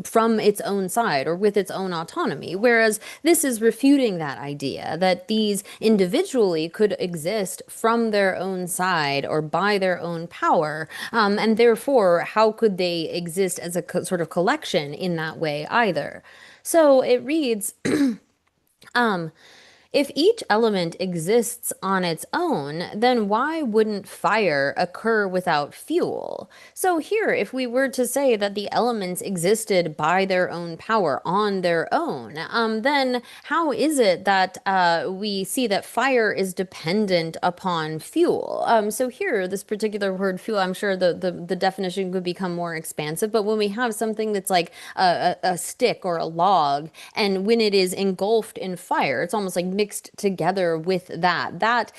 from its own side or with its own autonomy, whereas this is refuting that idea that these individually could exist from their own side or by their own power, and therefore, how could they exist as a sort of collection in that way either? So it reads, if each element exists on its own, then why wouldn't fire occur without fuel? So here, if we were to say that the elements existed by their own power on their own, then how is it that we see that fire is dependent upon fuel? So here, this particular word fuel, I'm sure the definition could become more expansive, but when we have something that's like a stick or a log, and when it is engulfed in fire, it's almost like mixed together with that. That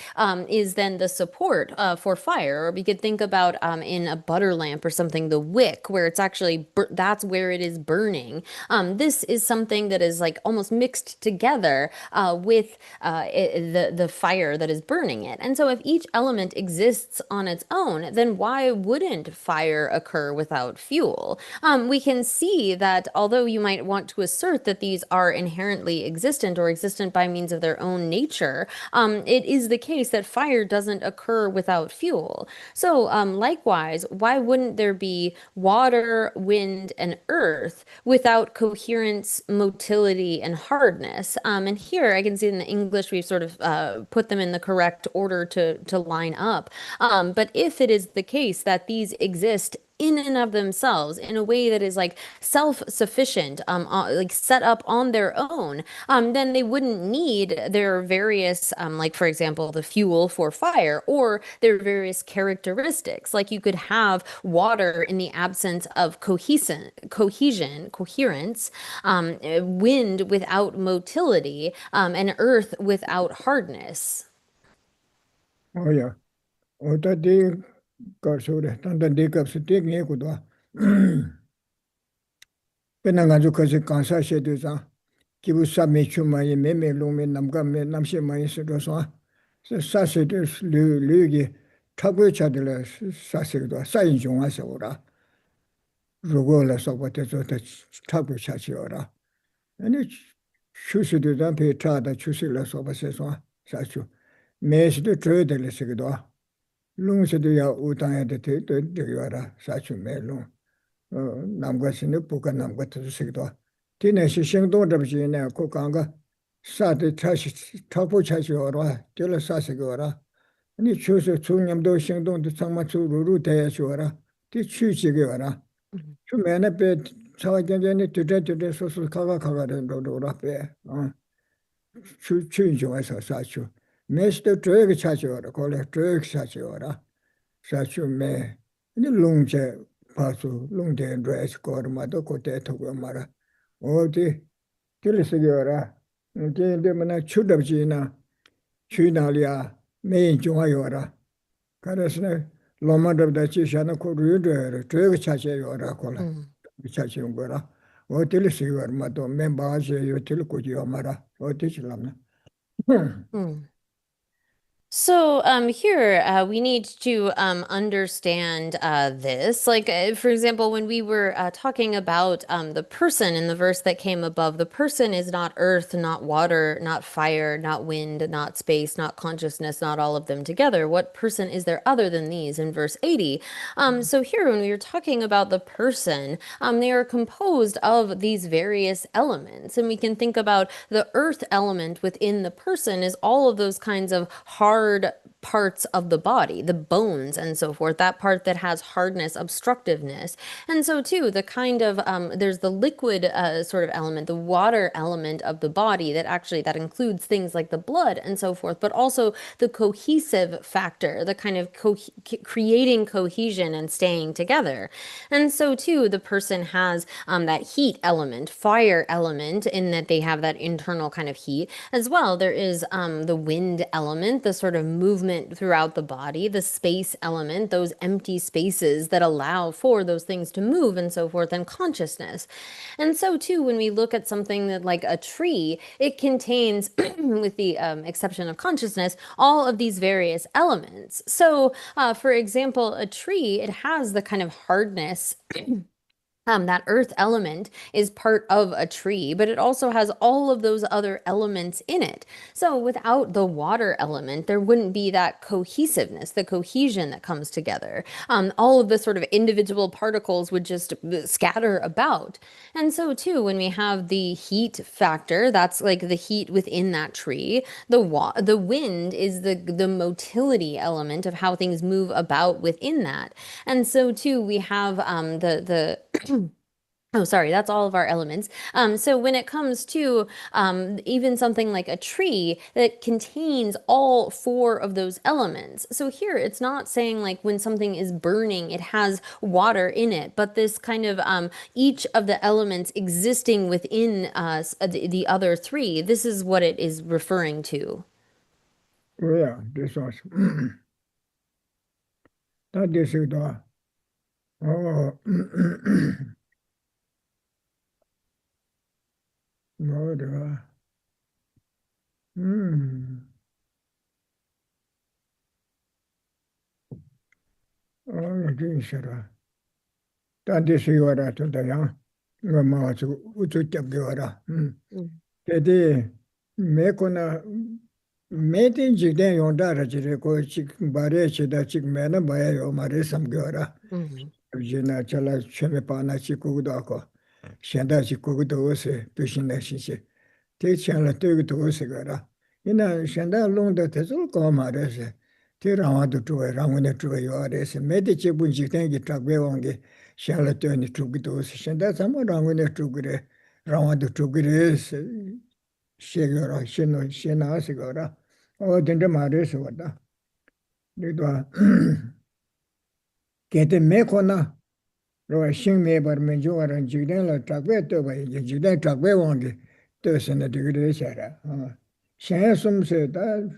is then the support for fire. Or we could think about in a butter lamp or something, the wick, where it's actually, that's where it is burning. This is something that is like almost mixed together with the fire that is burning it. And so if each element exists on its own, then why wouldn't fire occur without fuel? We can see that although you might want to assert that these are inherently existent or existent by means of their own nature, it is the case that fire doesn't occur without fuel. So likewise, why wouldn't there be water, wind, and earth without coherence, motility, and hardness? And here I can see in the English we've sort of put them in the correct order to line up. But if it is the case that these exist in and of themselves in a way that is like self-sufficient, like set up on their own, then they wouldn't need their various, like for example, the fuel for fire or their various characteristics. Like you could have water in the absence of coherence, wind without motility, and earth without hardness. 오야 어디 가서래 단단 대값을 떼게 해고도 맨날 가지고 거기서 간사셔야 되자 기부사 매출만이 매매롱매 남가매 남시만이 쓰러서 사세도 류기 타고차들 사세도 사인 중하서 오라如果来说我就说的타고차지어라 아니 추수도 담배 타다 추수를 서 봐서 사주 매시도 줘야 될 것이기도 롱세도 야 우당해야 돼 되어라 사주 매롱 남과신의 부가 남과도 쓰기도 디네시 행동 잡지네 그 강가 사대 다시 타고 차지어라 될라 사세거라 아니 추수 중념도 행동도 정말 주루루 대야 주어라 디 취지게어라 주면에 배 차와견견이 되되 소소 가가가는 로로라 배어 주인중에서 사주 메스도 드래그 차지어라 걸레 드래그 차지어라 사주 매 근데 롱제 봐서 롱제 드레스 거마도 고대 토고 말아 어디 길스기어라 이제 되면 추답지나 추나리아 메인 중하여라 그래서 로마더다 지샤나 코르르 드래그 차지어라 걸라 차지온 거라 어디를 쓰여 마도 멤버제 요틸 고지어 말아 어디 질라나 Mm. So here we need to understand this. Like, for example, when we were talking about the person in the verse that came above, the person is not earth, not water, not fire, not wind, not space, not consciousness, not all of them together. What person is there other than these in verse 80? So here, when we were talking about the person, they are composed of these various elements. And we can think about the earth element within the person is all of those kinds of hard parts of the body, the bones and so forth, that part that has hardness, obstructiveness. And so too, the kind of, there's the liquid sort of element, the water element of the body that includes things like the blood and so forth, but also the cohesive factor, the kind of creating cohesion and staying together. And so too, the person has that heat element, fire element, in that they have that internal kind of heat as well. There is the wind element, the sort of movement throughout the body, the space element, those empty spaces that allow for those things to move and so forth, and consciousness. And so too, when we look at something that like a tree, it contains, with the exception of consciousness, all of these various elements. So for example, a tree, it has the kind of hardness. That earth element is part of a tree, but it also has all of those other elements in it. So without the water element, there wouldn't be that cohesiveness, the cohesion that comes together. All of the sort of individual particles would just scatter about. And so too, when we have the heat factor, that's like the heat within that tree. The wind is the motility element of how things move about within that. And so too, we have the Oh, sorry, that's all of our elements. So when it comes to even something like a tree that contains all four of those elements. So here it's not saying like when something is burning, it has water in it, but this kind of each of the elements existing within the other three, this is what it is referring to. Oh, yeah, this was. That is it. Oh, no, oh, this is. That is your right to the young. No more to take your. Jadi, me kona meeting jiden yonda rajire ko chik bare chida chik mena baya yo mare samgyora. Mhm. Jina chala cheme pana chikuda ko. Shenda chikuda ose pishinda shiche. Te chala tugu ose gara. Ina shenda longda tezo ko mare se. Te rawa du tuwe ramune tuwe yo are se. Mede chibun jiden ki takwe wange shala tuwe tugu ose. Shenda sama ramune tugure. Rawa du tugure se. Shigara, shino, shina, sigara. Oh, didn't matter, so what? Did get a mekona, or shing me, but Major and Judan, Tagway, Judan Tagway on the Turson at the Gudeshara. Shansum said that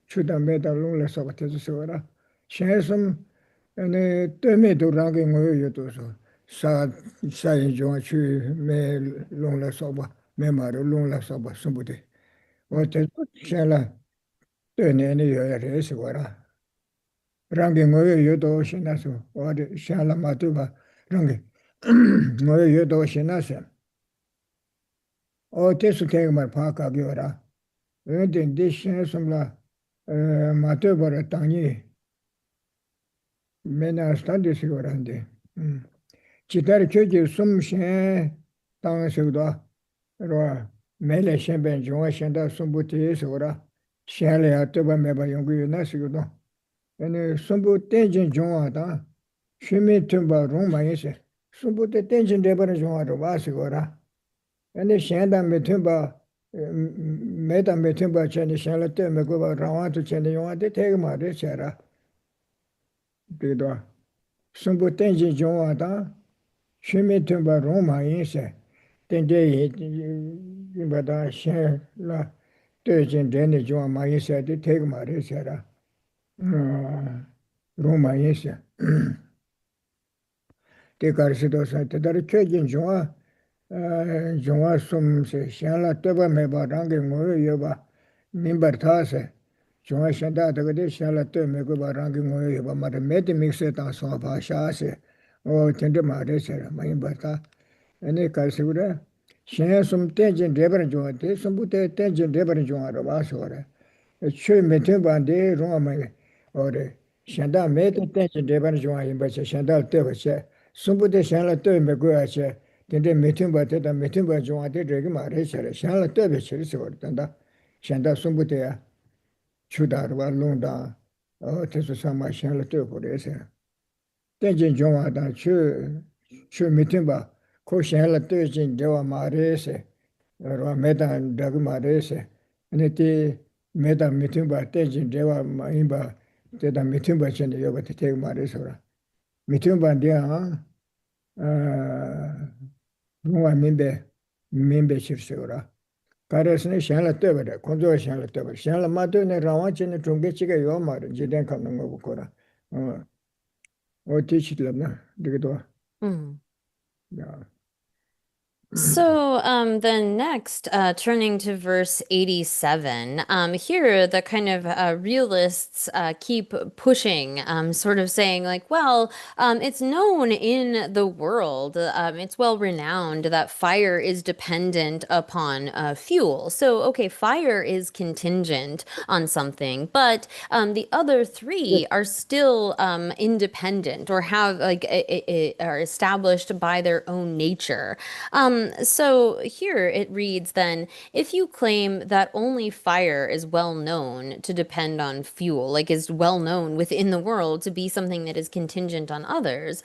should have made a longless of a tesora. Shansum and a tomato ranking away to so. Say, John, she may longless of a memory, longless of somebody. What is shall对你有也是我啦，让给我有多些那时候，我的想了嘛对吧？让给我有多些那些，我这是开个嘛爬高给我啦，我点的想什么啦？嘛对吧？当年没那啥的时候人的，其他的确就什么先当时的，是吧？没来先边中我现在什么的时候啦，先来对吧？没把用过那时候的。ane sumbu tenjin jungwa ta shimi tumba rungma yinse sumbu te tenjin debara jungwa ro wasi gora ane shenda me tumba meda me tumba chani shenla te me goba rawa tu chani yungwa te tega ma re chara dido sumbu tenjin jungwa ta shimi tumba rungma yinse tenje yinba ta shenla tenjin deni jungwa ma yinse te tega ma re chara Roma yesya. Te karsido sa te dar chöjin jungwa sum se shenla teba meba rangi ngoyo yoba mimbar tha se 중앙 현다 되게 샬라 때 메고 바랑기 뭐에 봐 말에 메디 믹스에 당서 바샤세 텐데 말에서 많이 봤다 아니 가시구라 신의 숨 떼진 레버는 좋아데 숨부터 떼진 레버는 좋아로 봐서래 추 메테 반데 로마에 어레 샹다 메테 떼진 레버는 좋아인 바체 샹다 때버체 숨부터 샹라 때 메고 하체 텐데 메테 바테다 메테 바 좋아데 되게 말에서 샹라 때버체 그랬다 샹다 숨부터야 chudarwa lungda tesu sama shenla tuyo kore se. Tenjin jongwa dan chu mitimba ko shenla tuyo jin dewa ma re se, rwa medan dagu ma re se. Ane ti medan mitimba tenjin dewa ma inba teda mitimba chen yoba te tegu ma re se wara. Mitimba diya lungwa minbe shir se wara. 가르스네 샹라 때버려 건조 샹라 때버려 샹라 마도네 라완치네 중개치가 요 말은 지된 가는 거 보거라 어디치들나 되게도 Mm. 야 So then next, turning to verse 87, here the kind of realists keep pushing, sort of saying like, well, it's known in the world, it's well renowned that fire is dependent upon fuel. So, okay, fire is contingent on something, but the other three are still independent or have like are established by their own nature. So here it reads then, if you claim that only fire is well known to depend on fuel, like is well known within the world to be something that is contingent on others,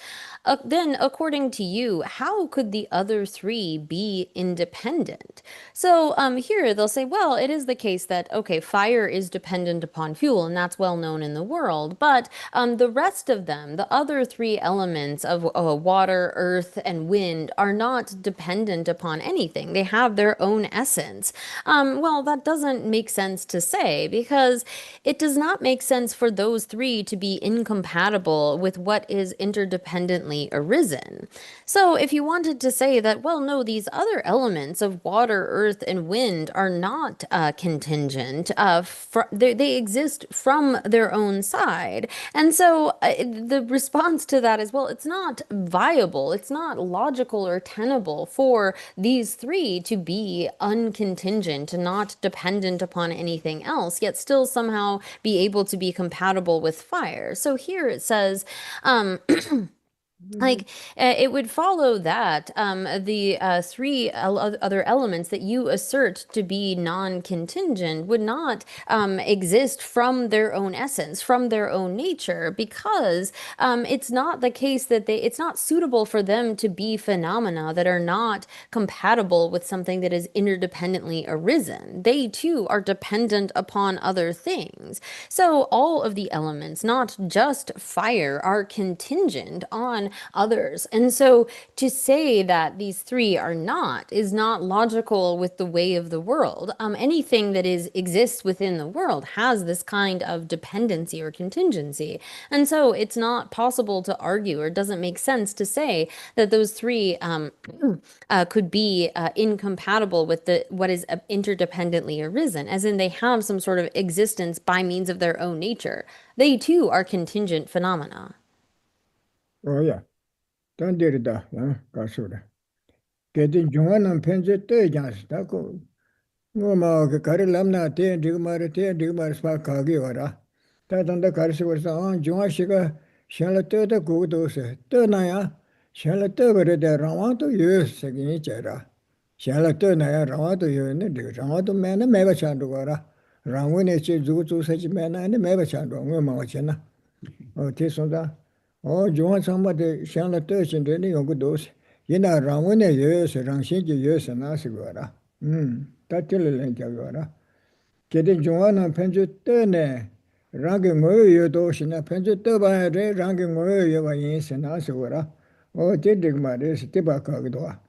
then according to you, how could the other three be independent? So here they'll say, well, it is the case that, okay, fire is dependent upon fuel, and that's well known in the world, but the rest of them, the other three elements of water, earth, and wind, are not dependent upon anything. They have their own essence. Well, that doesn't make sense to say because it does not make sense for those three to be incompatible with what is interdependently arisen. So if you wanted to say that, well, no, these other elements of water, earth, and wind are not contingent, they exist from their own side. And so the response to that is, well, it's not viable, it's not logical or tenable for these three to be uncontingent, not dependent upon anything else, yet still somehow be able to be compatible with fire. So here it says, like it would follow that the three other elements that you assert to be non-contingent would not exist from their own essence, from their own nature, because it's not the case that it's not suitable for them to be phenomena that are not compatible with something that is interdependently arisen. They too are dependent upon other things. So all of the elements, not just fire, are contingent on others. And so to say that these three are not is not logical with the way of the world. Anything that exists within the world has this kind of dependency or contingency. And so it's not possible to argue, or it doesn't make sense to say that those three could be incompatible with what is interdependently arisen, as in they have some sort of existence by means of their own nature. They too are contingent phenomena. 어야 단데르다 가서라 걔들 중앙은 편제 때 장스다 그 가를 남나 때 지금 말에 때 지금 말에 사 가게 와라 다던데 가르쳐 버서 중앙시가 샬라 때다 고도세 떠나야 샬라 때 버려대 라와도 예스기 제라 샬라 떠나야 라와도 예네 라와도 매나 매가 찬도 거라 라원에 제 주주세지 매나네 매가 찬도 뭐 마와잖아 대선다 중앙 상마대 샹라 떠신데 요거 도스 얘나 라원에 예스 랑신지 예스 나시거라 다틀을 얘기하거라 걔들 중앙은 편주 떠네 랑게 뭐여 도시나 편주 떠봐야 돼 랑게 뭐여 예스 나시거라 제득 말에서 대박하기도 와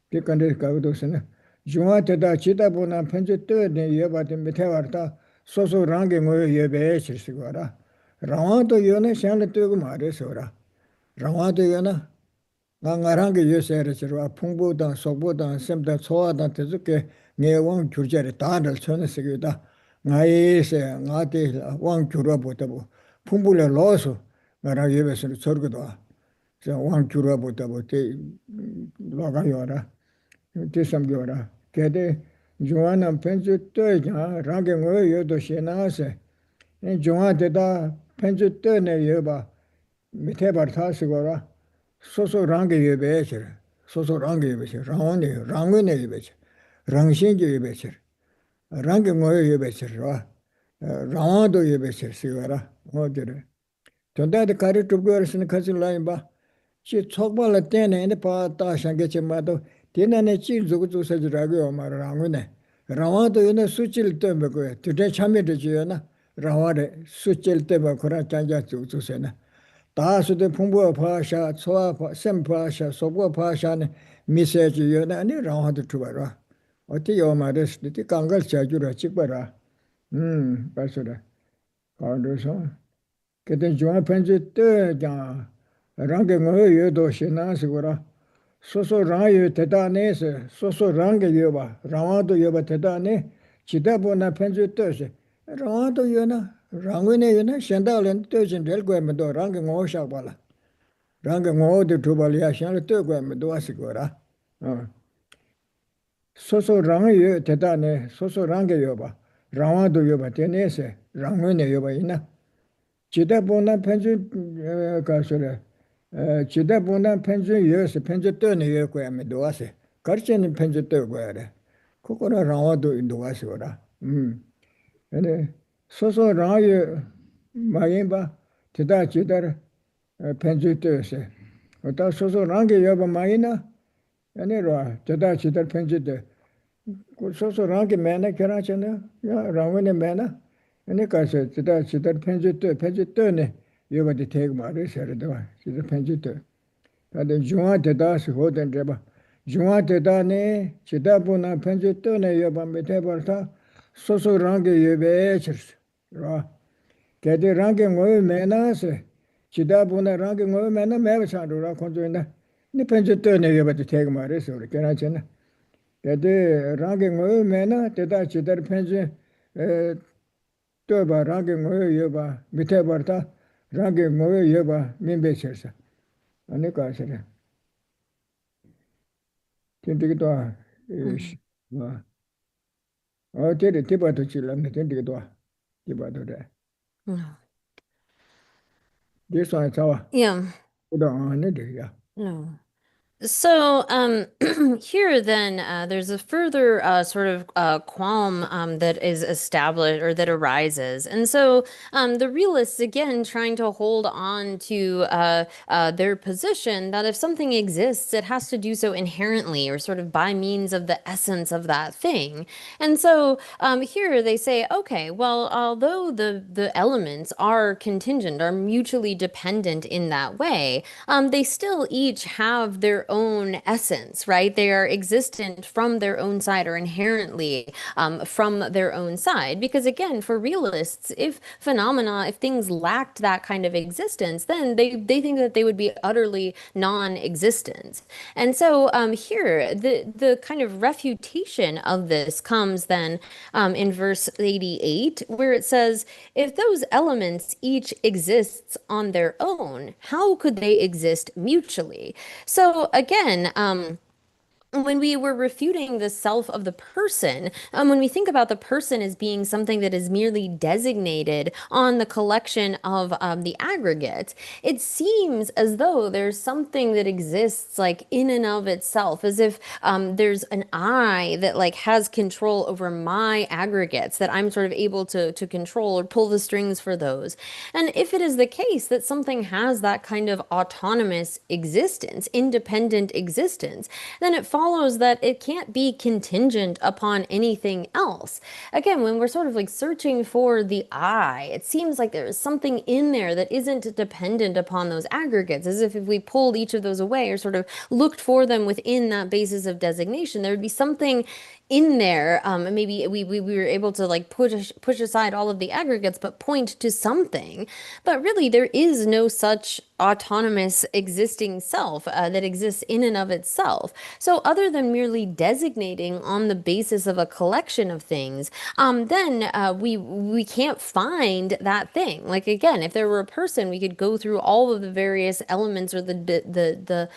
대간데 가고도스네 중앙 때다 치다 보나 편주 떠네 예바데 메테와르다 소소 랑게 뭐여 예베 실시거라 라와도 요네 샹레 뜨고 말해서라 라와도 요나 나랑게 요새르지로 풍부다 속보다 샘다 소화다 되게 내원 규제를 다를 쳐내서기다 나이세 나한테 왕 줄어보다고 풍불에 넣어서 나랑 예배서 저기도 왕 줄어보다고 대 나가요라 대삼교라 걔데 중앙은 편주 때냐 라게 여도 시나세 중앙대다 편주 때네 여봐 밑에 버타시고라 소소랑게 예배셔 소소랑게 예배셔 랑원에 예배셔 랑신게 예배셔 랑게 예배셔 라와도 예배셔 시고라 어디래 전다데 가리 두고르스는 가질 라인 봐 시 촉발을 때네 근데 파다 상게치마도 디나네 찌 주고주서지라고 말랑원에 라와도 요네 수질 때문에 그 되게 참여되지요나 라와레 수질 때문에 그런 장자 주서나 다수의 풍부한 파샤, 소아 셈파샤, 소부 파샤는 미세지 연하니 라하도 주바라. 어때 요 말했을 때 강갈 자주라 찍바라. 발소라. 가르서. 그때 중앙 편지 때자 랑게 뭐 여도 신나시고라. 소소 랑요 대단해서 소소 랑게 여봐. 라와도 여봐 대단해. 지다보나 편지 때서 라와도 여나 랑외네 여나 현달은 때진 될 거면도 랑게 뭐 샤발라. 랑게 뭐도 두발이야 샹을 뜨고 하면 도와시거라. 소소 랑이 대단해. 소소 랑게 여봐. 랑와도 여봐 되네세. 랑외네 여봐 이나. 지다보나 편지 가서래. 지다보나 편지 여서 편지 뜨네 여 거면 도와세. 거치는 편지 뜨고 해래. 그거는 랑와도 도와시거라. 근데 소소 랑이 많이 봐. 대다 지다를 편지 뜨세. 어떤 소소 랑게 여봐 마이나 아니라 저다 지들 편지들 그 소소 랑게 매나 결하잖아 야 랑원에 매나 아니 가서 저다 지들 편지 뜨네 여봐도 되게 말을 세르도 지들 편지 뜨 다들 중앙 대다스 호된 데봐 중앙 대다네 지다 보나 편지 뜨네 여봐 밑에 벌타 소소 랑게 여배 쳤어 걔들 랑게 뭐 매나세 지다 보나 랑게 뭐 매나 매버차로라 건조이나 네 편지 뜨네 여봐도 되게 말을 세르 결하잖아 걔들 랑게 뭐 매나 대다 지들 편지 떠봐 랑게 뭐 여봐 밑에 벌타 랑게 뭐 여봐 민배 쳤어 아니 가서래 텐디기도 Mhm. 뭐 어제를 디바도 질렀네 텐디기도 디바도래 No. 디서 자와 Yeah. 그도 안에 돼야 No. So here then there's a further sort of qualm that is established or that arises. And so the realists again trying to hold on to their position that if something exists, it has to do so inherently or sort of by means of the essence of that thing. And so here they say, okay, well, although the elements are contingent, are mutually dependent in that way, they still each have their own essence, right? They are existent from their own side or inherently from their own side. Because again, for realists, if phenomena, if things lacked that kind of existence, then they think that they would be utterly non-existent. And so here, the kind of refutation of this comes then in verse 88, where it says, if those elements each exists on their own, how could they exist mutually? So again, when we were refuting the self of the person, when we think about the person as being something that is merely designated on the collection of the aggregate, it seems as though there's something that exists like in and of itself, as if there's an I that like has control over my aggregates, that I'm sort of able to control or pull the strings for those. And if it is the case that something has that kind of autonomous existence, independent existence, then it follows that it can't be contingent upon anything else. Again, when we're sort of like searching for the I, it seems like there is something in there that isn't dependent upon those aggregates, as if we pulled each of those away or sort of looked for them within that basis of designation, there would be something in there. Maybe we were able to like push aside all of the aggregates, but point to something. But really, there is no such autonomous existing self that exists in and of itself. So other than merely designating on the basis of a collection of things, then we can't find that thing. Like again, if there were a person, we could go through all of the various elements or the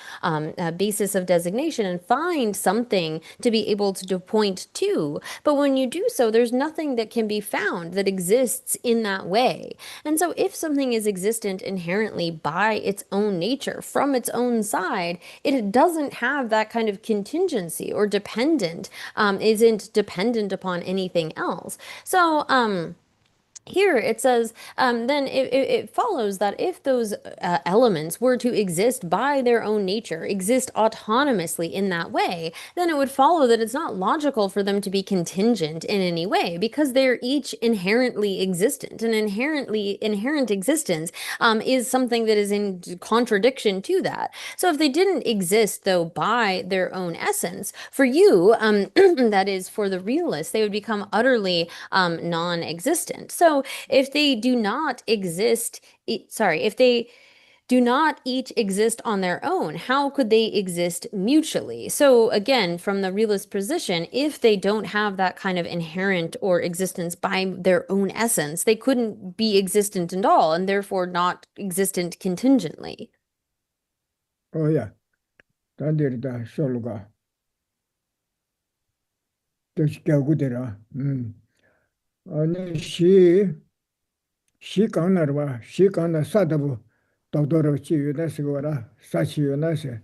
basis of designation and find something to be able to point to. But when you do so, there's nothing that can be found that exists in that way. And so if something is existent inherently by its own nature, from its own side, it doesn't have that kind of contingency or isn't dependent upon anything else. So, here it says, then it follows that if those elements were to exist by their own nature, exist autonomously in that way, then it would follow that it's not logical for them to be contingent in any way because they're each inherently existent. And inherent existence is something that is in contradiction to that. So if they didn't exist, though, by their own essence, for you, that is, for the realist, they would become utterly non-existent. So if they do not exist, if they do not each exist on their own, how could they exist mutually? So again, from the realist position, if they don't have that kind of inherent or existence by their own essence, they couldn't be existent at all and therefore not existent contingently. Oh yeah, 단데르다 솔루가 뜻겨구데라. 아니 시 강나르와 시 강나 사다부 도도로 치유다스고라 사치유나세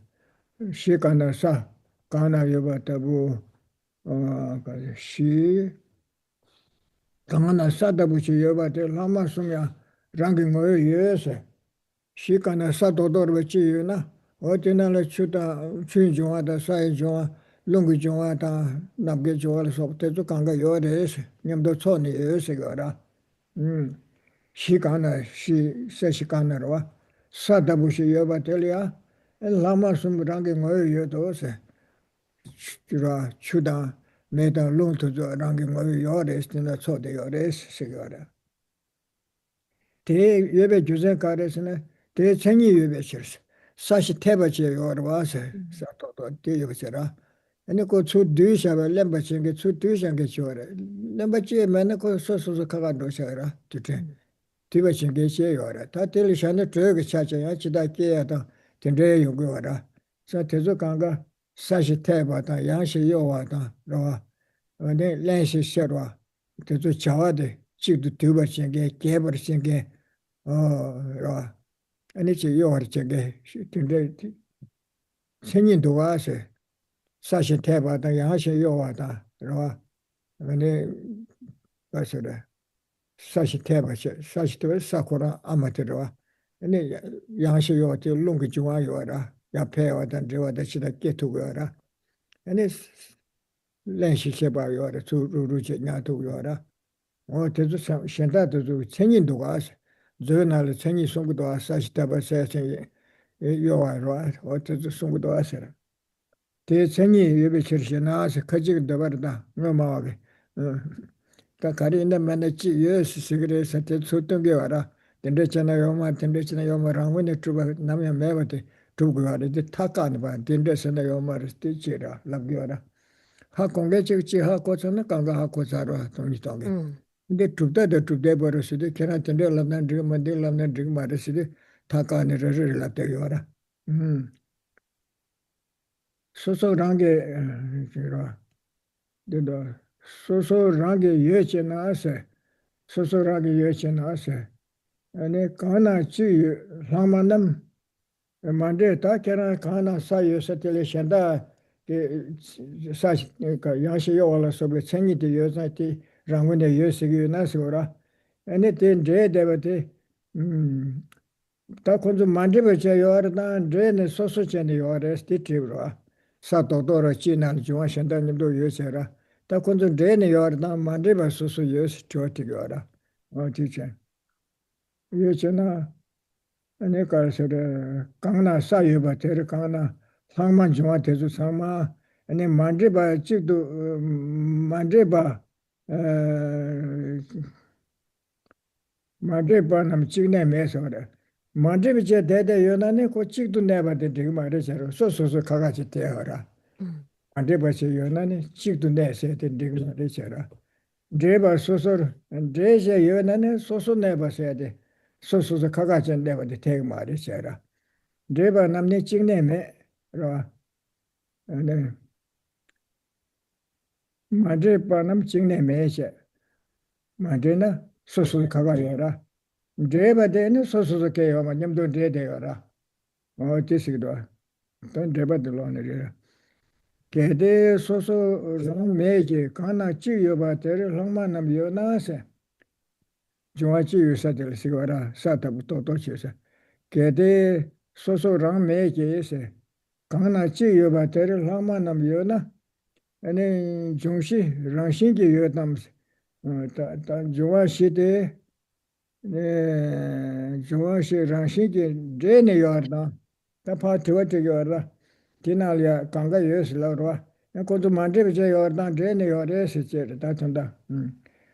시 강나 사 강나 여바다부 시 강나 사다부 치 여바데 라마스냐 랑기 모여 예세 시 강나 사도도로 치유나 어디나라 추다 추인종하다 사이종하 롱기종하다 남게종하다 속대도 강가 요레세 냠도 촌이 예세거라 시간에 시간으로와 사다부시 여바텔이야 라마 숨부랑게 뭐여도세 주라 추다 매다 롱토저 랑게 뭐여레스나 초대 여레스 시거라 대 예배 주제 가르스네 대 생이 예배 실스 사시 태바지 요르와세 사토도 대여버라 아니 그추 뒤샤바 렘바친게 추 뒤샹게 줘라 렘바치에 맨에 그 소소소 가가 놓셔라 뒤에 디버신 게시에 요라 다 텔리션에 저기 차차야 지다 깨야다 된대 요거라 자 대조 강가 사시 태바다 양시 요와다 로와 근데 렌시 셔와 대조 자와데 지도 디버신 게 개버신 게 로와 아니 지 요르 저게 된대 생인도 와세 사시 태바다 양시 요와다 로와 근데 가서래 사시 태바시 사시 태 사코라 아마테로와 아니 양시 요티 롱기 중화 요라 야페 와단 저와다 시다 깨투고라 아니 렌시 셰바 요라 주루루지 냐도 요라 대주 현다도 천인도 가서 저날 천이 송구도 사시 태바시 요와로 어쩌도 송구도 하세라 대 천이 예배 처리나서 커지게 버다 뭐마게 다 가리인데 만나지 예수 시그레서 때 소통 게 와라 된대잖아 요마 된대잖아 요마랑 원에 주바 남야 매버데 두고 와라 이제 타까는 봐 된대잖아 요마를 뛰지라 랍겨라 하 공개 찍지 하고 저는 강가 하고 자로 돈이 돈게 근데 두대 버릇이 걔나 된대 랍난 드 만데 랍난 드 말듯이 타까는 저를 랍대 와라 소소랑게 저라 되다 소소랑게 예체나세 소소랑게 예체나세 아니 가나치 라만남 만데 다케나 가나 사이어서텔 챤다 게 사시 그 야시요 올라서베 챙이데 여자티 랑원에 예시기 나서라 아니 텐데 데베테 다 콘좀 만데베 요르다 드네 소소체네 요레스 티트브라 사도도로 지난 중앙 현대님도 요새라 다 콘좀 드네 요르다 만데베 소소 요스 조티거라 어디체 요새나 아니 가서래 강나 사유바 데르 강나 상만 중앙 대주 상마 아니 만데바 찍도 만데바 만데바 남 찍네 메서래 만드비제 대대 연안에 고치도 내봐도 되게 말이죠. 소소소 가가지 대어라. 만드비제 연안에 찍도 내세야 되게 말이죠. 드레바 소소 드레제 연안에 소소 내봐서야 돼. 소소소 가가지 내봐도 되게 말이죠. 드레바 남네 찍내매 라. 네. 만드바 남 찍내매제. 만드나 소소 가가지라. 드레바 대는 소소소 개요. 만냠도 대대요라. 어디시기도 또 대바들로네. 개대 소소 매지 가나 지여바 데를 랑만남 요나세 중화지 유사들 시거라 사타부터 도치세 개대 소소랑 매지에세 가나 지여바 데를 랑만남 요나 아니 중시 랑신기 요담 다 중화시대 네 중화시 랑신기 데네 요다 다 파트와트 요다 디나리아 강가 예슬라로와 고도 만데베제 요르단 데네 요레스체 다촌다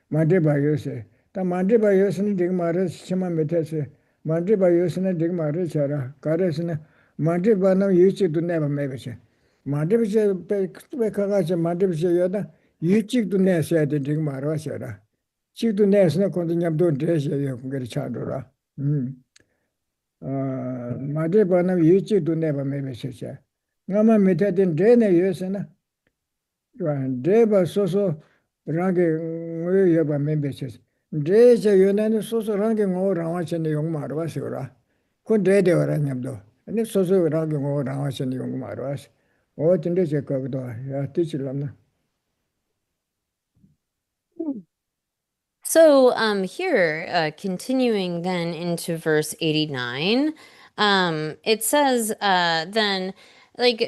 만데바 요세 다 만데바 요스는 디그 마르 시마 메테세 만데바 요스는 디그 마르 차라 가레스는 만데바나 유치도 내바 메베체 만데베제 베카가체 만데베제 요다 유치도 내셔야 돼 디그 마르 와셔라 치도 내스는 고도 냠도 데셔 요 그게 차도라 만데바나 유치도 내바 메베체 ngama metaden dene yesena deba soso range ngoyo yoba membeses deje yonane soso range ngo rawa chene yong marwa sura kun dede ora nyamdo ne soso range ngo rawa chene yong marwa o tinde je ko do ya tichilamna. So here, continuing then into verse 89, it says then, like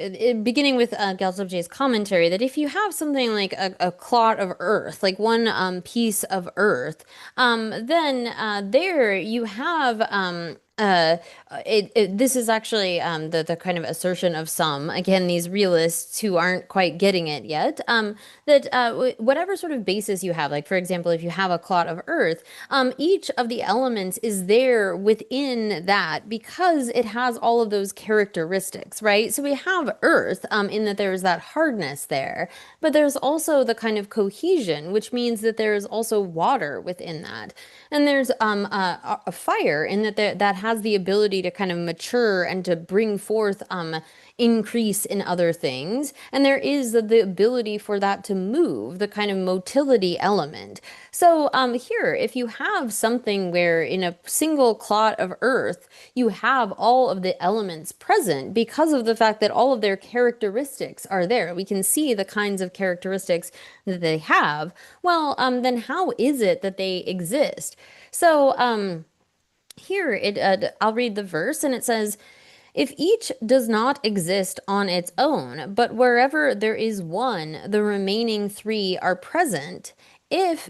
beginning with Gyaltsabje's commentary, that if you have something like a clot of earth, like one piece of earth, then there you have this is actually the kind of assertion of some, again, these realists who aren't quite getting it yet, that whatever sort of basis you have, like for example, if you have a clot of earth, each of the elements is there within that because it has all of those characteristics, right? So we have earth in that there's that hardness there, but there's also the kind of cohesion, which means that there is also water within that. And there's a fire in that that has the ability to kind of mature and to bring forth increase in other things. And there is the ability for that to move, the kind of motility element. So here, if you have something where in a single clot of earth, you have all of the elements present because of the fact that all of their characteristics are there. We can see the kinds of characteristics that they have. Well, then how is it that they exist? So here, I'll read the verse, and it says, if each does not exist on its own, but wherever there is one, the remaining three are present. If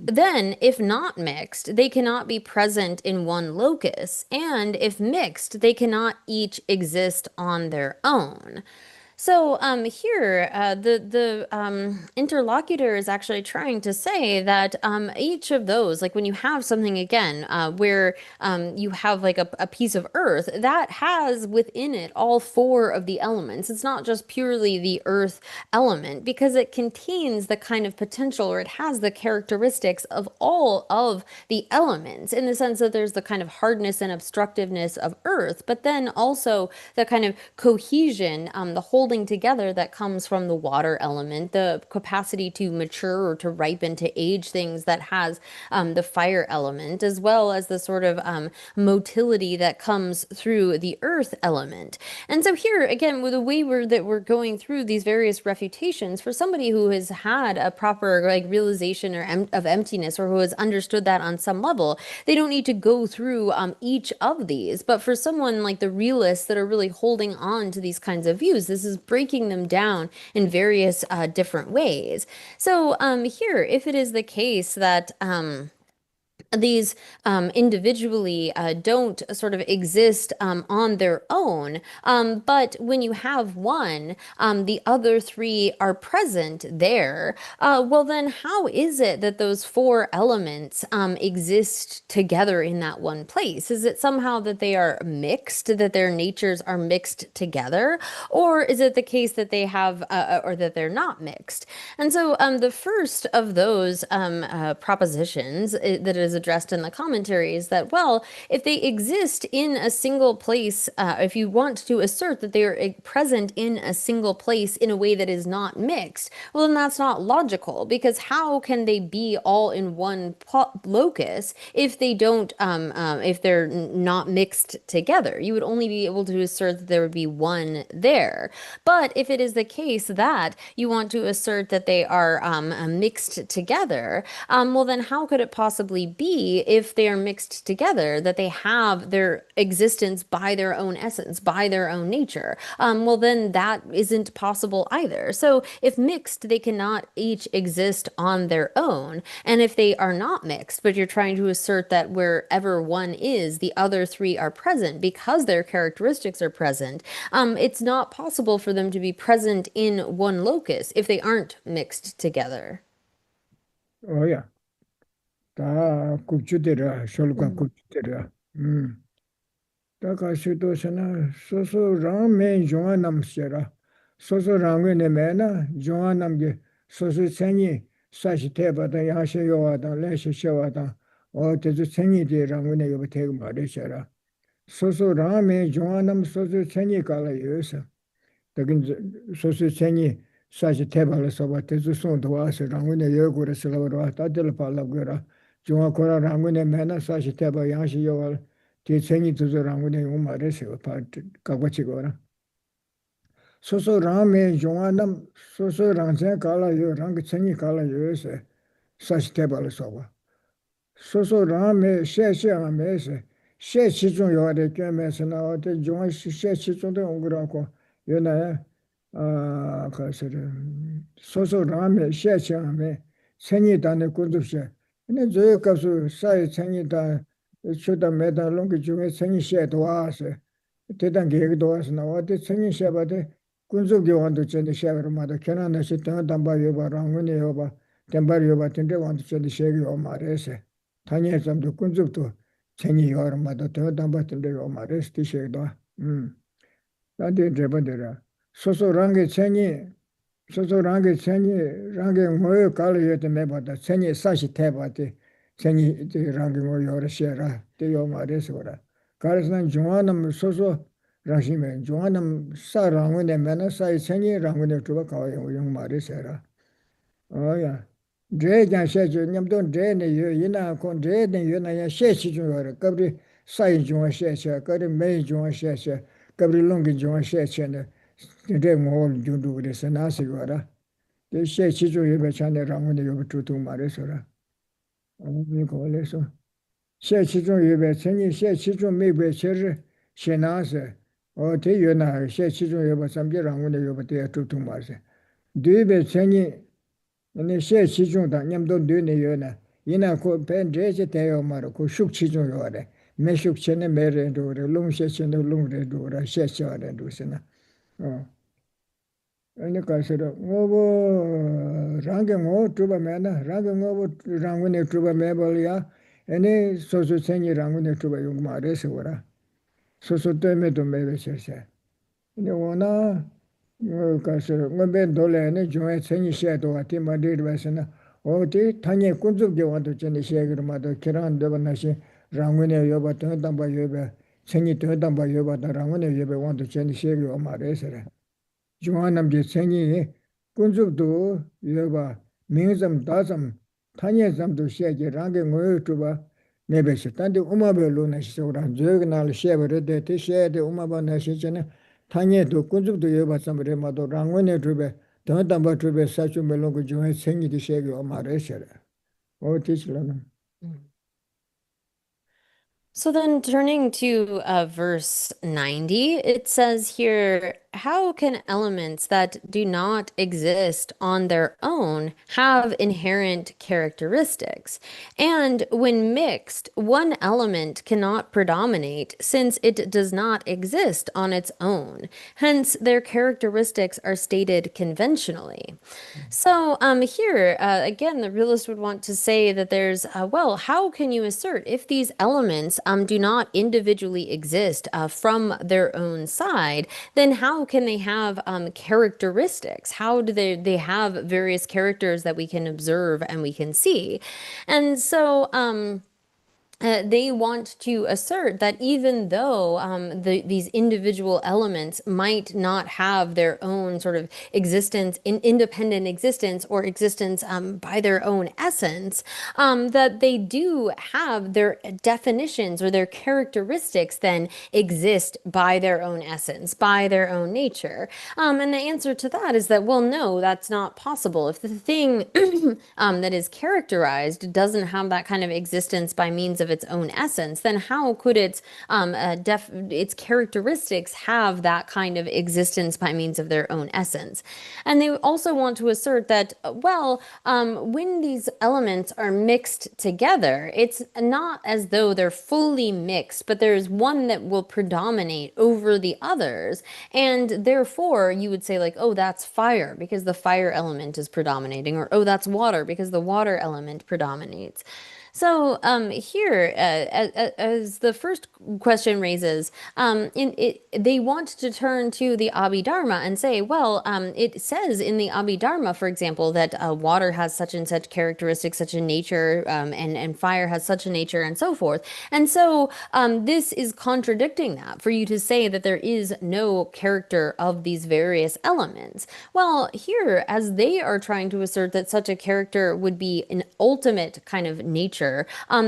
not mixed, they cannot be present in one locus, and if mixed, they cannot each exist on their own. So here, the interlocutor is actually trying to say that each of those, like when you have something again where you have like a piece of earth, that has within it all four of the elements. It's not just purely the earth element because it contains the kind of potential, or it has the characteristics of all of the elements, in the sense that there's the kind of hardness and obstructiveness of earth, but then also the kind of cohesion, the holding together that comes from the water element, the capacity to mature or to ripen, to age things that has the fire element, as well as the sort of motility that comes through the earth element. And so here, again, with the way that we're going through these various refutations, for somebody who has had a proper like realization of emptiness, or who has understood that on some level, they don't need to go through each of these. But for someone like the realists that are really holding on to these kinds of views, this is breaking them down in various different ways. So here, if it is the case that these individually don't sort of exist on their own. But when you have one, the other three are present there. Well, then how is it that those four elements exist together in that one place? Is it somehow that they are mixed, that their natures are mixed together? Or is it the case that they have, or that they're not mixed? And so the first of those propositions that is addressed in the commentary is that, well, if they exist in a single place, if you want to assert that they are present in a single place in a way that is not mixed, well, then that's not logical, because how can they be all in one locus if they don't, if they're not mixed together? You would only be able to assert that there would be one there. But if it is the case that you want to assert that they are mixed together, well, then how could it possibly be, if they are mixed together, that they have their existence by their own essence, by their own nature? Well, then that isn't possible either. So if mixed, they cannot each exist on their own. And if they are not mixed, but you're trying to assert that wherever one is, the other three are present because their characteristics are present, it's not possible for them to be present in one locus if they aren't mixed together. Oh, yeah. 다 국주대라, 솔과 Mm. 국주대라. 다 가시도서나 소소 라멘 종아남시라. 소소 랑웨네 메나 종아남게 소소 생이 사시 대바다 야셔요와다 레셔셔와다 어때도 생이디 랑웨네 요바 대고 말이셔라. 소소 라멘 종아남 소소 생이 갈아요서. Takin sosu chenyi sashi tebala soba tezu sonto wasi rangune yogura silawara tadila pala gura junga kora rangune mena sashi teba yangshi yowal ti chenyi tuzu rangune umare siwa pa kakwachi gora sosu rangme junga nam sosu rangchen kala yo rang chenyi kala yo se sashi tebala soba soso rangme she ame se she chichung yore kyo me se na wate junga she chichung de ongura ko 요나 가서 소소 라메 셰샤메 생이다네 군두셔 근데 저 가서 사이 생이다 쇼다 메다 롱기 중에 생이 셰도 와서 대단 계획도 와서 나와도 생이 셰바데 군수 교환도 전에 셰버마다 견안에서 담바 요바 랑군에 요바 담바 요바 텐데 완도 전에 셰기요 말에서 당연히 좀도 군수도 생이 요마다 담바 텐데 요 말에서 티셰도 나한테 잡아들라. 소소랑게 챙이 소소랑게 챙이 랑게 뭐에 갈려도 매받아 챙이 사시 태바데 챙이 랑게 뭐 여러 시라 되요 말해서 그래. 가르스는 중앙은 소소 라시면 중앙은 사랑원에 매나 사이 챙이 랑원에 두고 가요 용 말해서라. 어야. 제가 셰죠 냠도 제네 이나 콘 제네 이나야 셰치 중요해. 그리 사이 중앙 셰셔 그리 메이 중앙 셰셔 kabri longi juwa she chene de ngol jundu de senasi gora de she chi ju yebe chane rangu de yobu tutu mare sora ani ko le so she chi ju yebe cheni she chi ju mebe chere shenase o te yona she chi ju yebe samje rangu de yobu de tutu mare de be cheni ne she chi ju da nyamdo de ne yona ina ko pen de che te yo maro ko shuk chi ju yore me shuk chene mere do re lung she chene lung re do ra she che re do sena ane ka sero ngobo range ngo tuba me na range ngobo rangu ne tuba me bol ya ane so so chenyi rangu ne tuba yung ma re se wora so so te me do me be she she ane wona ka sero ngombe dole ane jwe chenyi she do ati ma de ba sena o te tanye kunzu ge wa do chene she ge ma do kiran de ba na she rangun에 여바 등담바 여바 생이 등담바 여바 rangun에 여바 원도 전이 세게 오마레서라 중앙남제 생이 군족도 여바 민점 다점 타녀점도 세게 랑게 모여 줘봐 내베시 단데 우마벨로 나시소라 저그날 셰버데 티셰데 우마바 나시잖아 타녀도 군족도 여바 삼베 마도 rangun에 줘베 등담바 줘베 사주 멜로고 중에 생이디 세게 오마레서라 어디실라나 So then turning to verse 90, it says here, how can elements that do not exist on their own have inherent characteristics? And when mixed, one element cannot predominate since it does not exist on its own. Hence, their characteristics are stated conventionally. So here, again, the realist would want to say that there's, well, how can you assert if these elements do not individually exist from their own side, then how can they have characteristics? How do they have various characters that we can observe and we can see? And so, they want to assert that even though these individual elements might not have their own sort of existence, independent existence or existence by their own essence, that they do have their definitions or their characteristics then exist by their own essence, by their own nature. And the answer to that is that, well, no, that's not possible. If the thing that is characterized doesn't have that kind of existence by means of its own essence, then how could its characteristics have that kind of existence by means of their own essence? And they also want to assert that, well, when these elements are mixed together, it's not as though they're fully mixed, but there's one that will predominate over the others. And therefore, you would say, like, oh, that's fire because the fire element is predominating, or oh, that's water because the water element predominates. So here, as the first question raises, they want to turn to the Abhidharma and say, well, it says in the Abhidharma, for example, that water has such and such characteristics, such a nature, and fire has such a nature, and so forth. And so this is contradicting that for you to say that there is no character of these various elements. Well, here, as they are trying to assert that such a character would be an ultimate kind of nature,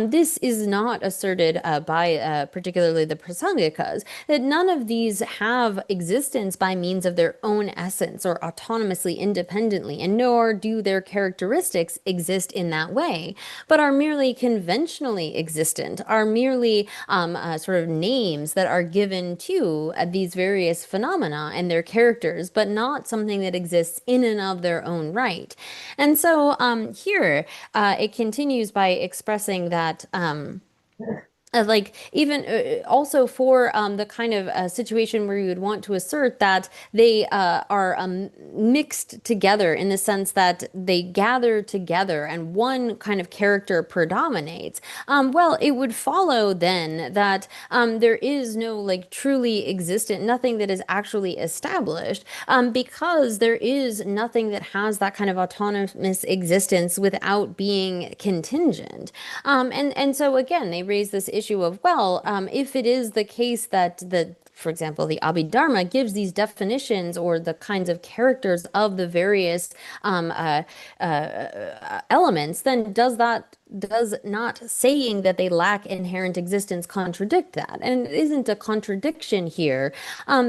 this is not asserted by particularly the Prasangikas, that none of these have existence by means of their own essence or autonomously independently, and nor do their characteristics exist in that way, but are merely conventionally existent, are merely sort of names that are given to these various phenomena and their characters, but not something that exists in and of their own right. And so here it continues by expressing that like even also for the kind of situation where you would want to assert that they are mixed together in the sense that they gather together and one kind of character predominates, well, it would follow then that there is no like truly existent, nothing that is actually established, because there is nothing that has that kind of autonomous existence without being contingent. And so again, they raise this issue of, well, if it is the case that for example, the Abhidharma gives these definitions or the kinds of characters of the various elements, then does not saying that they lack inherent existence contradict that? And it isn't a contradiction here,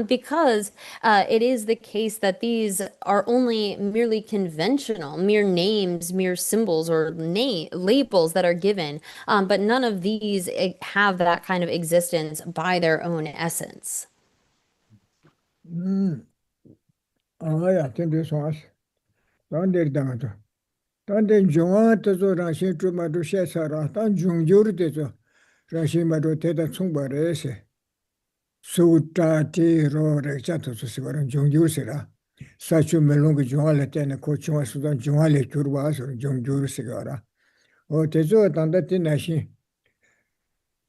because it is the case that these are only merely conventional, mere names, mere symbols or labels that are given, but none of these have that kind of existence by their own essence. 야, 근데 소아스. 단데 당하죠. 단데 중앙에서 라신 주마도 셰사라. 단 중조르데서 라신마도 대다 총바레세. 수타티로 렉자토스 시거는 중조르세라. 사주 멜롱게 중앙에 때는 고충와 수단 중앙에 주르와서 중조르세가라. 대저 단다티 나신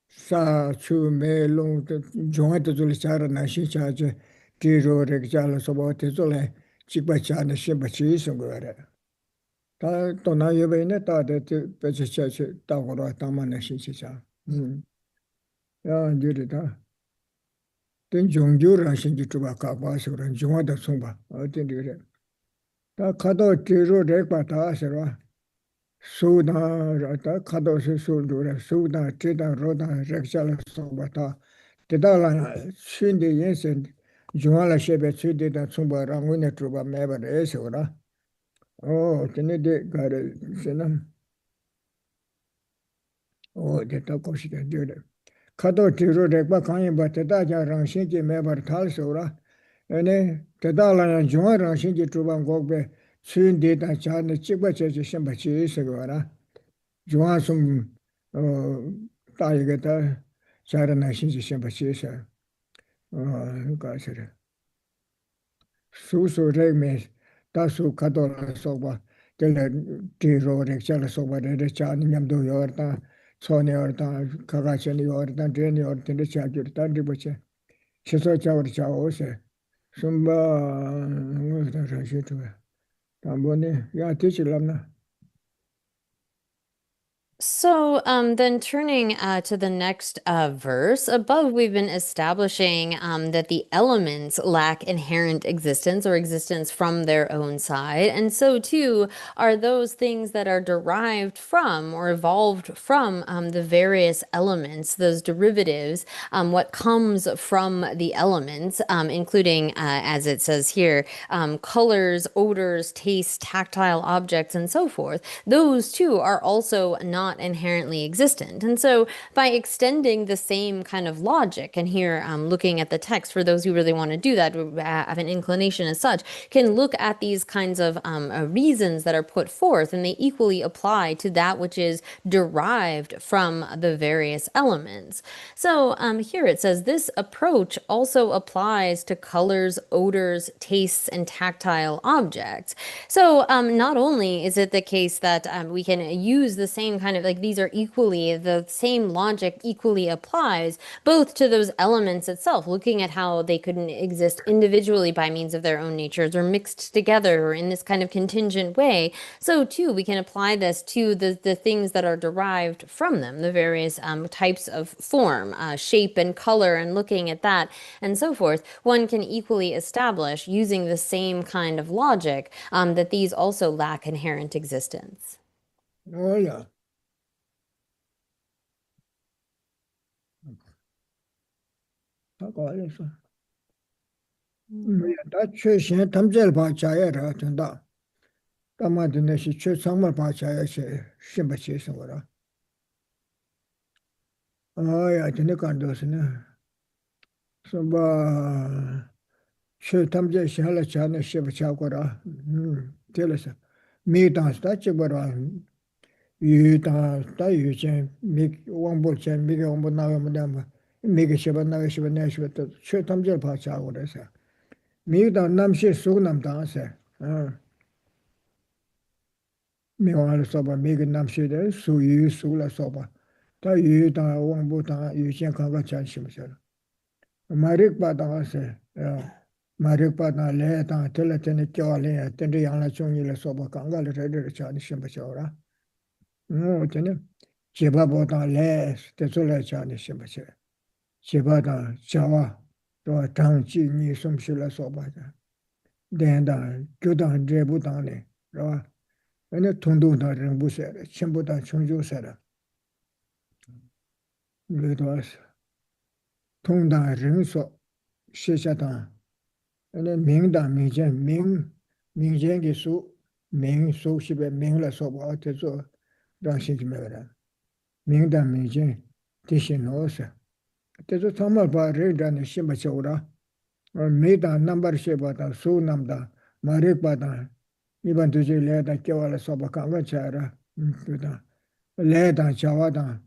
사주 멜롱 중앙에 둘 자라 나신 자제 뒤로 렉자로 서버 대절에 직바치하는 심바치 있은 거라. 다 도나여베네 다데 베치차치 따고로 담만의 신치자. 야, 이제다. 된 종교를 신지 주바 가봐서는 중화다 송바. 어떤 일에. 다 가도 뒤로 렉바다 하셔라. 수다라다 가도서 수도라 수다 제다 로다 렉샬 송바다. 대다라 신의 예선 중화라 셰베 최대다 송바랑 원에 주바 매버에서라. tenete gare senam. Deta koshita dire. Kato tiro rekba kanyi bata da ja rangshin ki mebar thal sora. ane tadala juwa rangshin ji chuban gokbe chun de da cha ne chiba che che shenpa chi se go ra juwa sum ta yi ge ta cha ra na shin ji shenpa chi se ka se re su su re me ta su ka do la so ba de le ti ro re cha la so ba re cha ni nyam do yo ta so ne or ta ka ga chen yo ta de ne or de cha ju ta ri bo che che so cha or cha o se sumba ngota ra shi tu tambone ya ti chi lam na So then turning to the next verse, above we've been establishing that the elements lack inherent existence or existence from their own side. And so too are those things that are derived from or evolved from the various elements, those derivatives, what comes from the elements, including, as it says here, colors, odors, tastes, tactile objects, and so forth. Those too are also not inherently existent. And so by extending the same kind of logic, and here looking at the text, for those who really want to do that, have an inclination as such, can look at these kinds of reasons that are put forth, and they equally apply to that which is derived from the various elements. So here it says, this approach also applies to colors, odors, tastes, and tactile objects. So not only is it the case that we can use the same kind of, like, these are equally, the same logic equally applies both to those elements itself, looking at how they couldn't exist individually by means of their own natures or mixed together or in this kind of contingent way. So too, we can apply this to the things that are derived from them, the various types of form, shape and color, and looking at that and so forth. One can equally establish, using the same kind of logic, that these also lack inherent existence. oh ya ta ko le so ta che shen tam je ba cha ya ra chen da ta ma de ne shi che sang ma ba cha ya she shin ba che so ra ya de ne kan do se ne so ba che tam je shen la cha ne she ba cha ko ra de le sa mi da sta che ba ra yu da yu chen mi wang bo chen mi ge wang bo na ma da ma mi ge she ba na ge she ba ne she ba to che tam je ba cha ko ra sa mi da nam she su nam da sa mi wang la so ba mi ge nam she de su yu su la so ba da yu da wang bo da yu chen ka ga chan shi ma sha ma rik ba da sa ma rik ba da le da te la te ne kyo le ya te de yang la chung ni la so ba ka ga le re de cha ni shi ma sha ra te ne che ba bo da le te so le cha ni shi ma sha che ba da cha wa to tang chi ni sum shi la so ba da den da gyu da je bu da ne ra ane tong du da ren bu se chen bu da chung ju se ra le do tong da ren so she sha da ane ming da ming jian ming jian ge su ming su shi be ming la so ba te zo rang xin ji me ra ming da ming jian ti xin no se te zo tang ma ba re da ne xin ba chou ra me da number she ba da su nam da ma re ba da iban tu je le da ke wa la so ba ka ga cha ra da le da cha wa da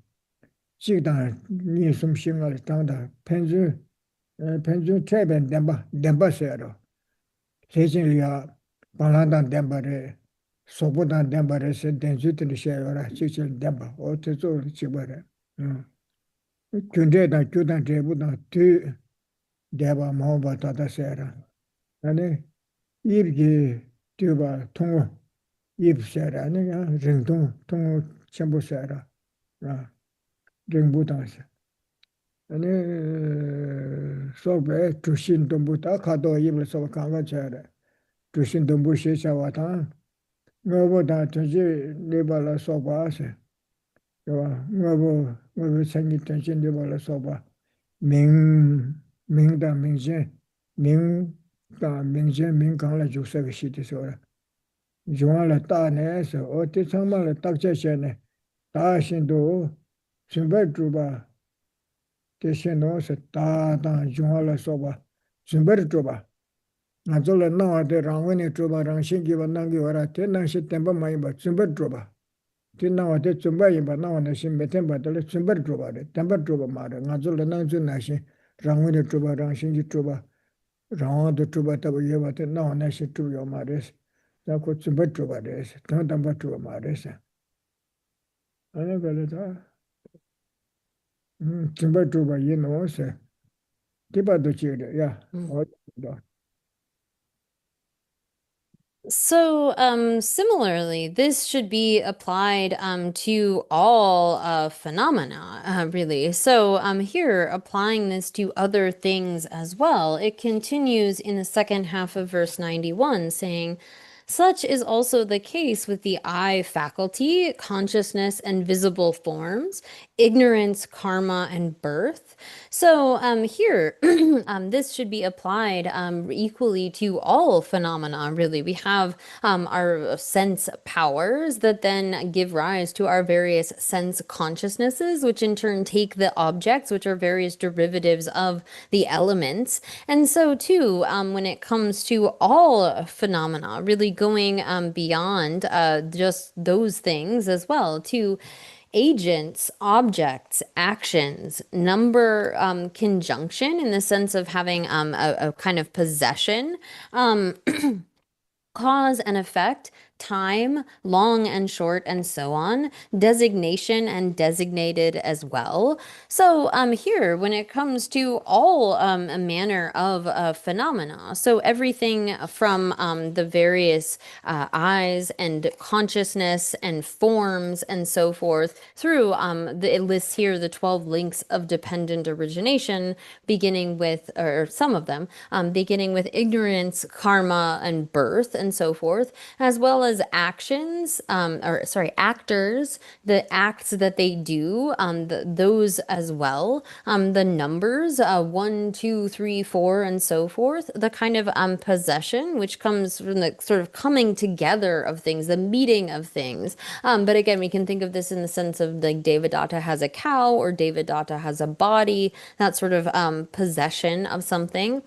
ji da ni sum xin ga da da pen ju che ben den ba se ro 세진이야 발란단 덴바레 소보단 덴바레 센텐주트리 쉐어라 치칠 덴바 어쩌죠 치바레 군대다 교단 제부다 티 데바 마오바타다 쉐라 아니 이르게 튜바 통어 입쉐라 아니야 링동 통어 전부 쉐라 아 링부다세 아니 소베 주신 돈부터 가도 입을 써 강가 쳐야 주신 돈부 시샤와다 뭐보다 저지 네발라 소바세 요 뭐보 생기 tension 네발라 소바 명다 명제 명다 명제 명강라 주사가 시티소라 조알라 따네서 어때 정말로 딱제셔네 다신도 준비 주바 대신노서 다다 조알라 소바 준비 주바 Nazola nawa de rangwene choba rangshin kiwa nangi wara te nangshi tenpa mayimba tsumbar choba. Te nawa de tsumba yimba nawa nashin metenpa tala tsumbar choba re, tenpa choba ma re. Nazola nangzu nashin rangwene choba rangshin ki choba, rangwa de choba taba yewa te nawa nashin choba yo ma re. Tako tsumbar choba re, tenpa choba ma re. Ana kala ta, tsumbar choba yino se, tiba do chigre, ya. So, similarly, this should be applied to all phenomena, really. So, here, applying this to other things as well, it continues in the second half of verse 91, saying, such is also the case with the eye faculty, consciousness, and visible forms, ignorance, karma, and birth. So here, this should be applied equally to all phenomena, really. We have our sense powers that then give rise to our various sense consciousnesses, which in turn take the objects, which are various derivatives of the elements. And so too, when it comes to all phenomena, really going beyond just those things as well, to agents, objects, actions, number conjunction in the sense of having a kind of possession, cause and effect, time, long and short, and so on, designation and designated as well. So here, when it comes to all a manner of phenomena, so everything from the various eyes and consciousness and forms and so forth through, it lists here the 12 links of dependent origination, beginning with, or some of them, beginning with ignorance, karma, and birth, and so forth, as well as actions, actors, the acts that they do, those as well, the numbers, 1, 2, 3, 4, and so forth, the kind of possession, which comes from the sort of coming together of things, the meeting of things. But again, we can think of this in the sense of like Devadatta has a cow or Devadatta has a body, that sort of possession of something.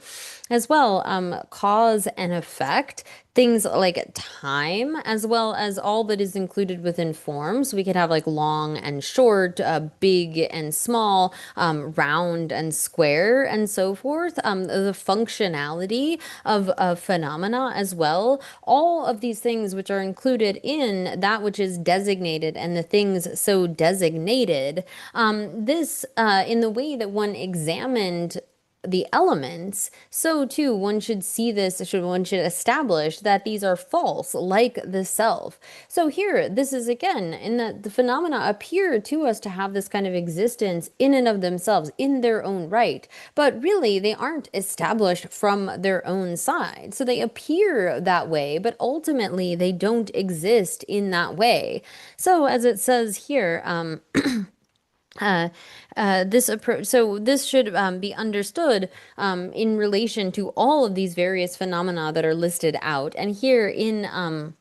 As well, cause and effect, things like time, as well as all that is included within forms. We could have like long and short, big and small, round and square, and so forth. The functionality of phenomena as well. All of these things which are included in that which is designated and the things so designated. This, in the way that one examined the elements, so too one should see this, one should establish that these are false, like the self. So here, this is again, in that the phenomena appear to us to have this kind of existence in and of themselves, in their own right, but really they aren't established from their own side. So they appear that way, but ultimately they don't exist in that way. So as it says here, this approach, so this should be understood in relation to all of these various phenomena that are listed out. And here in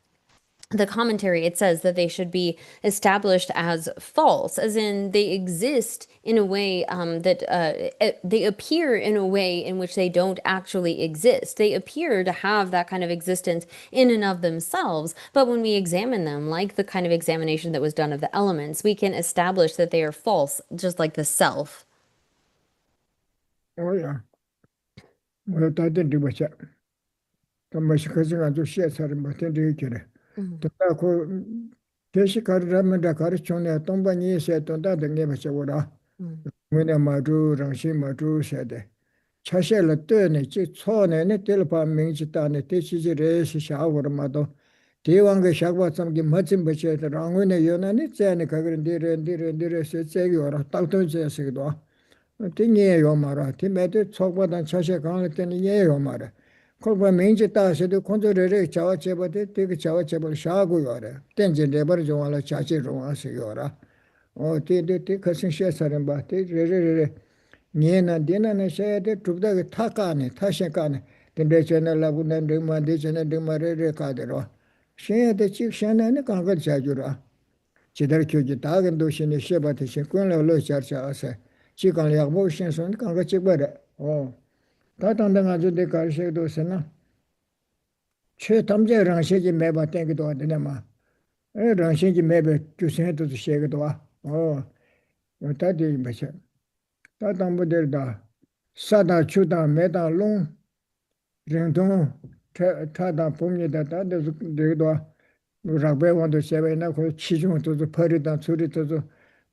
the commentary, it says that they should be established as false, as in they exist in a way that they appear in a way in which they don't actually exist. They appear to have that kind of existence in and of themselves, but when we examine them, like the kind of examination that was done of the elements, we can establish that they are false, just like the self. Oh, yeah. Well, that didn't do much. Tambashi kazi nga zo shia sari mba ten rei kire. Tanda ko keshi kari ramanda kari chone tomba nye se tonda da nye bacha wara. Mwene madru, rangshi madru se de. Chashe la to ne chi cho ne telpa mingchi ta ne te chi ji re shi sha wara ma do. Te wanga shakwa tsam ki matsim bache ta rangwe ne yo na ne tse ne kagri ndire se tse ki wara. Tak ton tse se kido. Te nye yo ma ra. Te me te chokwa dan chashe kaan le teni nye yo ma ra. Kolpa mingi taasido konzo rere chawa cheba de teki chawa cheba shaagu yore. Tenje lebar zhongwa la chachi rongwa si yora. O te kasin she sarimba, te rere nye na dina na shaya de trubda ki taka ne, tashen ka ne. Tende chena lagu na ringma, de chena ringma rere ka de ro. Shaya de chik shana ne kanka chaju ra. Chidar kyo ki tagan do shene sheba te shen kun la lo char cha ase. Chikan liakbo shen son kanka chikba re. O. Tā tānda ngā chū tē kārī shek tō sē na, 최 담제 랑셰지 매바 땡기도 되나마 랑셰지 매베 주센도 쉐기도 와 다디 마셔 다담부들다 사다 추다 매다 롱 렌동 타다 봄니다 다들 되도 라베 원도 쉐베나 그 치중도 버리다 추리도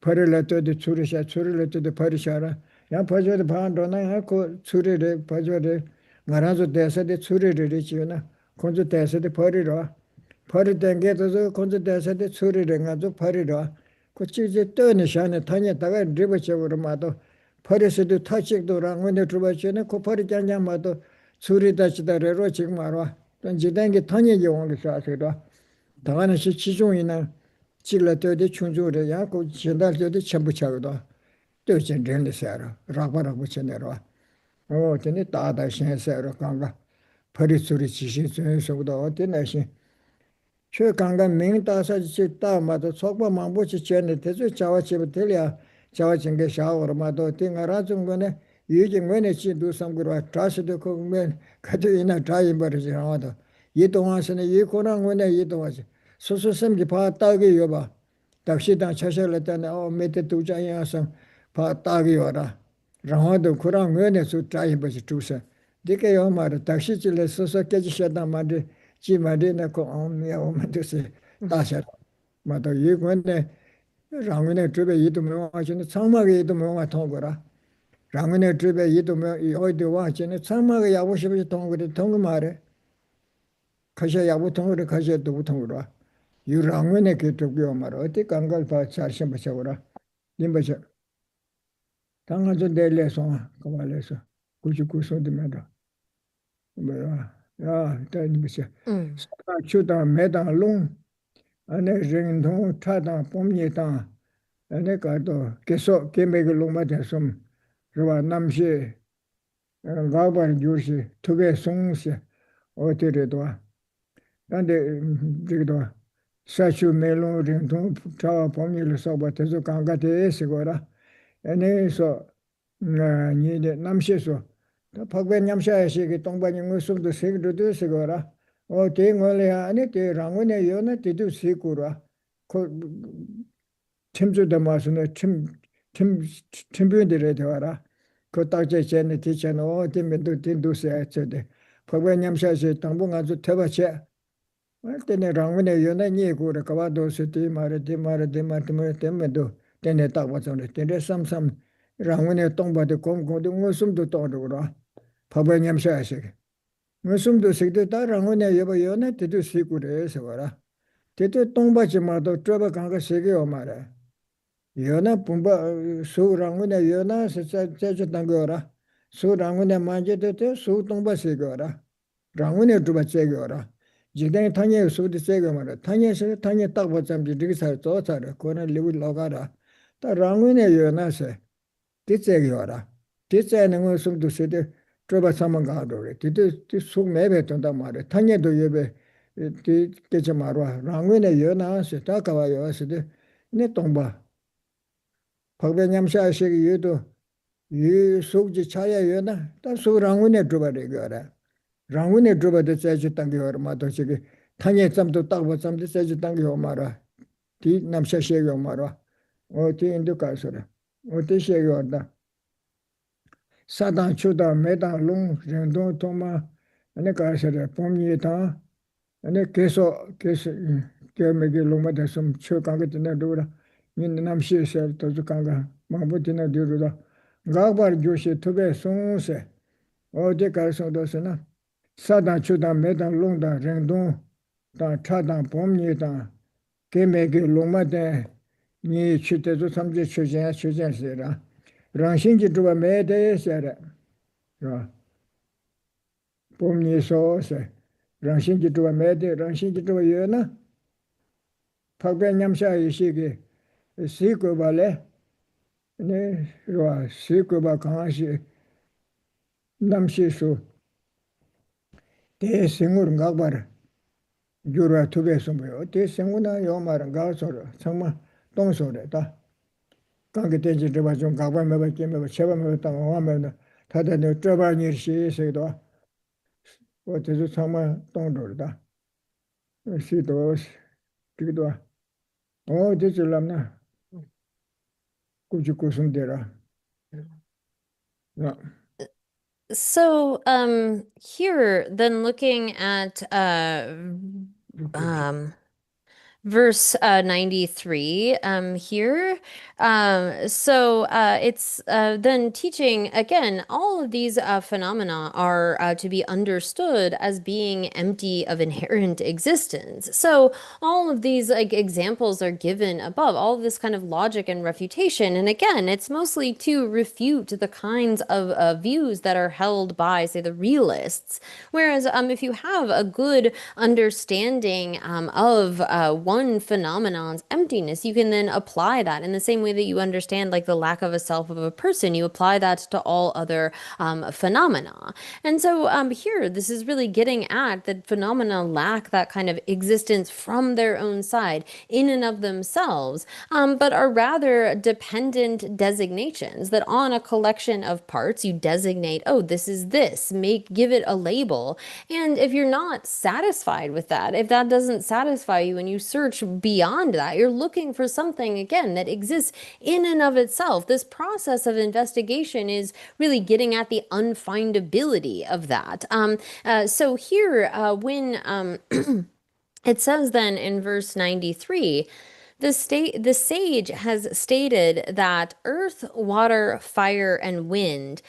버릴래 때도 추리를 때도 버리셔라 야 버저도 반도나 그 추리를 버저를 말아서 대서대 추리를 지나 건조 대서대 버리러 버리던 게도 건조 대서대 추리를 가지고 버리러 그 찌지 떠는 샤네 타냐다가 리버적으로 마도 버려서도 타식도 랑원에 들어버지네 그 버리잖냐 마도 추리다 지다래로 지금 말아 던지던 게 타냐 용을 사서도 당하는 시 지중이나 찔러도대 충주를 야고 전달도대 전부 차거든 또 전전을 살아 라바라고 전해로 전에 다다 신세로 간가 버리 소리 지시 전에서도 어땠나시 최 강간 명다사 지다 마도 속바 망보치 전에 대저 자와치부 들려 자와진게 샤워로마도 띵하라 중간에 유정원에 지도 삼그로 다시도 그면 가져이나 다이버지 하다 이 동안에는 이 고난원에 이 동안에 소소섬기 봐 따기 여봐 dak시당 차셔를 때는 메테 두자야서 봐 따기 와라 라하도 그런 면에서 짜이버지 두세 네게 요 말을 dak시질에 서서 깨지셔다 말이 지 말이나 그 엄미야 오면듯이 다셔 마도 이건데 랑은의 주베 이도면 와지는 상막에 이도면 와 통거라 랑은의 주베 이도면 이 어디 와지는 상막에 야보시비 통거리 통거 말에 가셔 야보 통거리 가셔도 통거라 유랑은의 개토비오 말 어디 간걸 봐 잘심 버셔라 님버셔 당한저 내려서 그말에서 99소드마다 뭐야 야 다니버셔 음. 사다 추다 매다 롱 안에 링동 타다 봄니다 안에 가도 계속 개맥을 롱마대섬 그와 남시 가발 주시 두개 송시 어디래도 근데 저기도 사슈 멜론 링동 타 봄일 서버 대서 강가대 시고라 안에서 니데 남시서 박배 냠샤시기 동반이 무슨도 세기도 시고라 대응을 안에 대랑원에 연에 대도 시고라 그 팀주도 마스네 팀부들에 대화라 그 딱제 전에 뒤잖아 어디면도 딘도스야 저데 박배 냠샤시 당분 아주 대바체 때문에 랑원에 연에 니고라 가와도스티 말에 때문에도 때문에 딱 와서네 때문에 삼삼 랑원에 동바데 공공도 무슨도 떠오르라 박배 냠샤시 무슨도 식도 다 랑원에 여보 연에 대도 시고래서 와라 대도 동바지마도 저바 간가 세계요 말아 연아 분바 수랑원에 연아 세자 당거라 수랑원에 만제도 수 동바 세거라 랑원에 두바 세거라 지대 타녀 수도 세거 말아 타녀서 타녀 딱 보자면 되게 잘 좋다라 그거는 리뷰 로가라 다 랑원에 연아세 뒤세거라 뒤세는 거 숨도 세대 저바 사만 가도래 뒤도 속 매배 된다 말아 타녀도 예배 뒤 깨져 말아 랑원에 연아세 다 가와요 세대 네 동바 박배냠샤식이 유도 이 속지 차야여나 다 소랑운에 들어버려 거라 랑운에 들어버려 짜지 땅이 얼마도 저기 탄에 잠도 딱 보잠도 짜지 땅이 얼마라 뒤 남샤식이 얼마라 어디 인도 가서라 어디 식이 왔다 사단 추다 매단 롱 정도 도마 안에 가서라 봄이다 안에 계속 개매기 롱마다 좀 쳐간 거 되나 돌아 민 남시에서 또 간가 마부티나 뒤로다 가발 조시 투베 송세 어디 가서도서나 사단 추다 매단 롱다 ren동 다 차단 봄니다 개매기 롱마데 니 치테도 삼제 추진세라 랑신지 두바 매대세라 야 봄니소세 랑신지 두바 매대 랑신지 두바 여나 박배냠샤 이시기 시고발레 네 로아 시고바 강시 남시수 대생을 가바르 주라 투베서 뭐 대생우나 요마랑 가서로 정말 동소래다 관계 된지 좀 가바메바 게메바 쉐바메바 땅 와메나 다들 저바니시 세도 我这是他们当着的，许多这个多，哦，这是了呢，估计估算的了，那 So, here, then looking at repeat. um verse 93 here. It's then teaching again, all of these phenomena are to be understood as being empty of inherent existence. So all of these like examples are given above, all of this kind of logic and refutation. And again, it's mostly to refute the kinds of views that are held by, say, the realists. Whereas if you have a good understanding of one phenomenon's emptiness, you can then apply that in the same way that you understand like the lack of a self of a person. You apply that to all other phenomena. And so here, this is really getting at that phenomena lack that kind of existence from their own side in and of themselves, but are rather dependent designations that on a collection of parts you designate, oh, this is this, give it a label. And if you're not satisfied with that, if that doesn't satisfy you and you search beyond that, you're looking for something again that exists in and of itself. This process of investigation is really getting at the unfindability of that. So here, when it says then in verse 93, the sage has stated that earth, water, fire, and wind,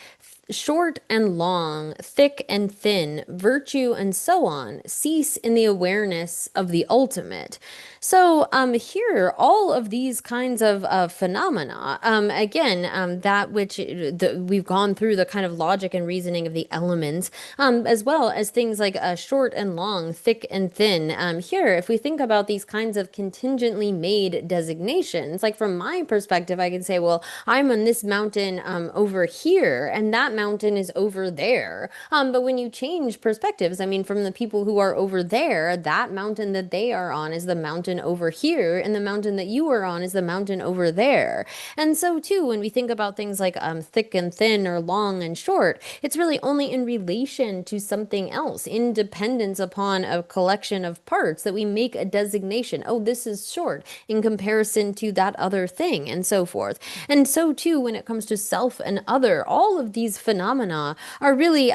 short and long, thick and thin, virtue, and so on, cease in the awareness of the ultimate. So here, all of these kinds of phenomena, again, that which we've gone through the kind of logic and reasoning of the elements, as well as things like short and long, thick and thin. Here, if we think about these kinds of contingently made designations, like from my perspective, I can say, well, I'm on this mountain over here, and that mountain is over there. But when you change perspectives, I mean, from the people who are over there, that mountain that they are on is the mountain over here, and the mountain that you are on is the mountain over there. And so too, when we think about things like thick and thin or long and short, it's really only in relation to something else, in dependence upon a collection of parts, that we make a designation. Oh, this is short in comparison to that other thing, and so forth. And so too, when it comes to self and other, all of these phenomena are really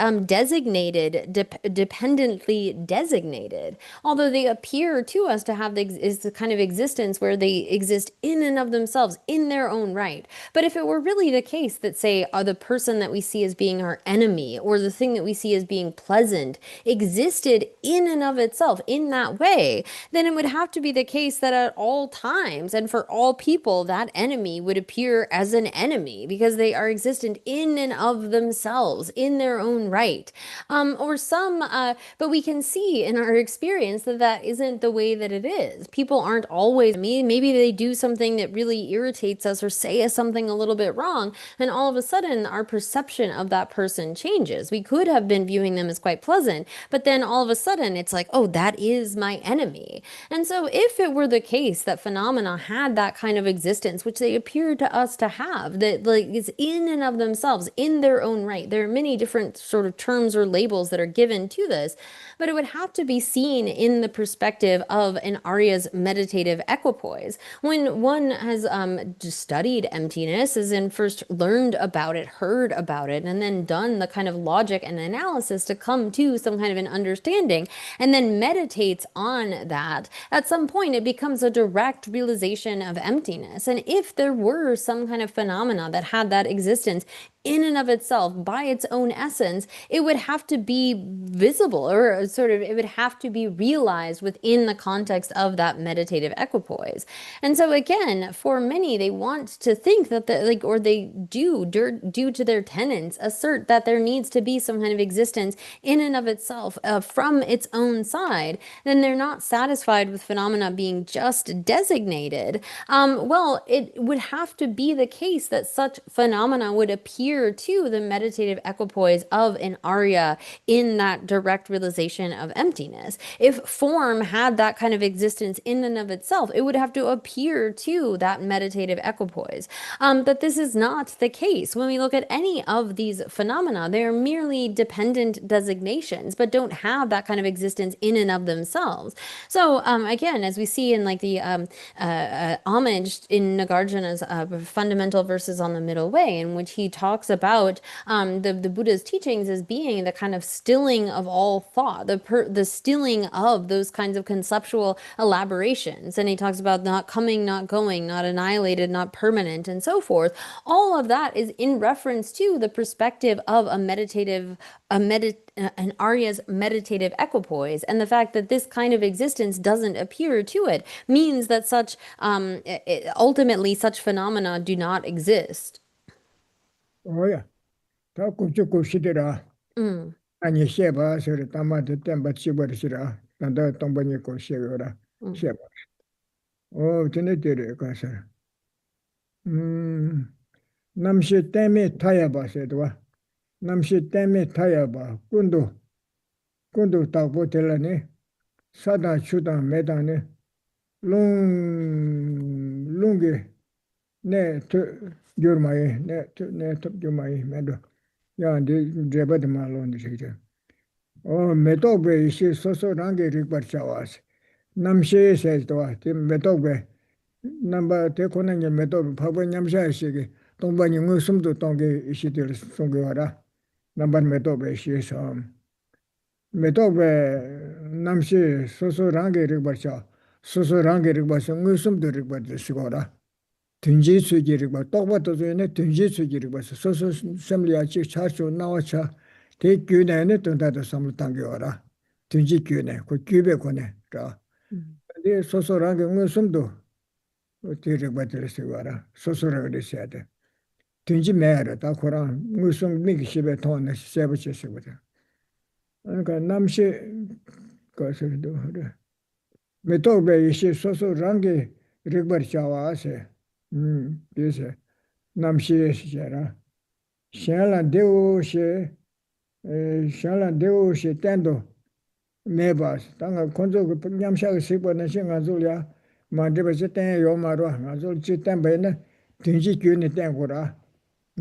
dependently designated, although they appear to us to have the kind of existence where they exist in and of themselves in their own right. But if it were really the case that, say, the person that we see as being our enemy, or the thing that we see as being pleasant, existed in and of itself in that way, then it would have to be the case that at all times and for all people, that enemy would appear as an enemy because they are existent in and of themselves in their own right. But we can see in our experience that that isn't the way that it is. People aren't always maybe they do something that really irritates us or say something a little bit wrong, and all of a sudden our perception of that person changes. We could have been viewing them as quite pleasant, but then all of a sudden it's like, oh, that is my enemy. And so if it were the case that phenomena had that kind of existence, which they appear to us to have, that like is in and of themselves in their own right, there are many different sort of terms or labels that are given to this, but it would have to be seen in the perspective of an Arya's meditative equipoise. When one has studied emptiness, as in first learned about it, heard about it, and then done the kind of logic and analysis to come to some kind of an understanding, and then meditates on that, at some point it becomes a direct realization of emptiness. And if there were some kind of phenomena that had that existence in and of itself by its own essence, it would have to be visible, or sort of it would have to be realized within the context of that meditative equipoise. And so again, for many, they want to think that or they do, due to their tenets, assert that there needs to be some kind of existence in and of itself from its own side. Then they're not satisfied with phenomena being just designated. Well, it would have to be the case that such phenomena would appear appear to the meditative equipoise of an Arya in that direct realization of emptiness. If form had that kind of existence in and of itself, it would have to appear to that meditative equipoise. But this is not the case. When we look at any of these phenomena, they are merely dependent designations, but don't have that kind of existence in and of themselves. So again, as we see in like the homage in Nagarjuna's fundamental verses on the middle way, in which he talks about the Buddha's teachings as being the kind of stilling of all thought, the stilling of those kinds of conceptual elaborations. And he talks about not coming, not going, not annihilated, not permanent, and so forth. All of that is in reference to the perspective of an Arya's meditative equipoise, and the fact that this kind of existence doesn't appear to it means that such ultimately such phenomena do not exist. Oh yeah. 다 굽죽굽시더라. 아니 셰바 소리 담아도 땜바 치버리시라. 난다 동반이 고 셰거라. 셰바. 전에 가서. 남시 땜에 타야바세도. 남시 땜에 타야바. 군도 따고 될라네. 사다 추다 매다네. 롱게 네 교르마에 네 교르마에 매도. 야, 제바드 말론데 시죠. 메토베 이시 소소랑게 리버차와스. 남시에서도 메토베 남바 테코난게 메토베 파고 냠샤시게 동반이 무슨도 동게 이시들 송게와라. 남바 메토베 시에서 메토베 남시 소소랑게 리버차 소소랑게 리버서 무슨도 리버드 시고라. 든지 수지를 봐 똑바도 전에 든지 수지를 봐서 소소 섬리아치 차쇼 나와차 대규내는 돈다도 섬을 당겨와라 든지 규내 그 규배 권에 자 근데 소소라게 무슨도 어디를 받을수 와라 소소라고 그랬어야 돼 든지 매라 다 코랑 무슨 미기십에 돈을 세버치시거든 그러니까 남시 것을도 하래 메토베 이시 소소랑게 리버샤와세 그래서 남시에시잖아. 샹란데오시 땡도 매바스. 당가 건조 그 냠샤가 시번에 생각줄이야. 만데버지 땡 요마로 아주 찌땡베네 든지 균이 땡고라.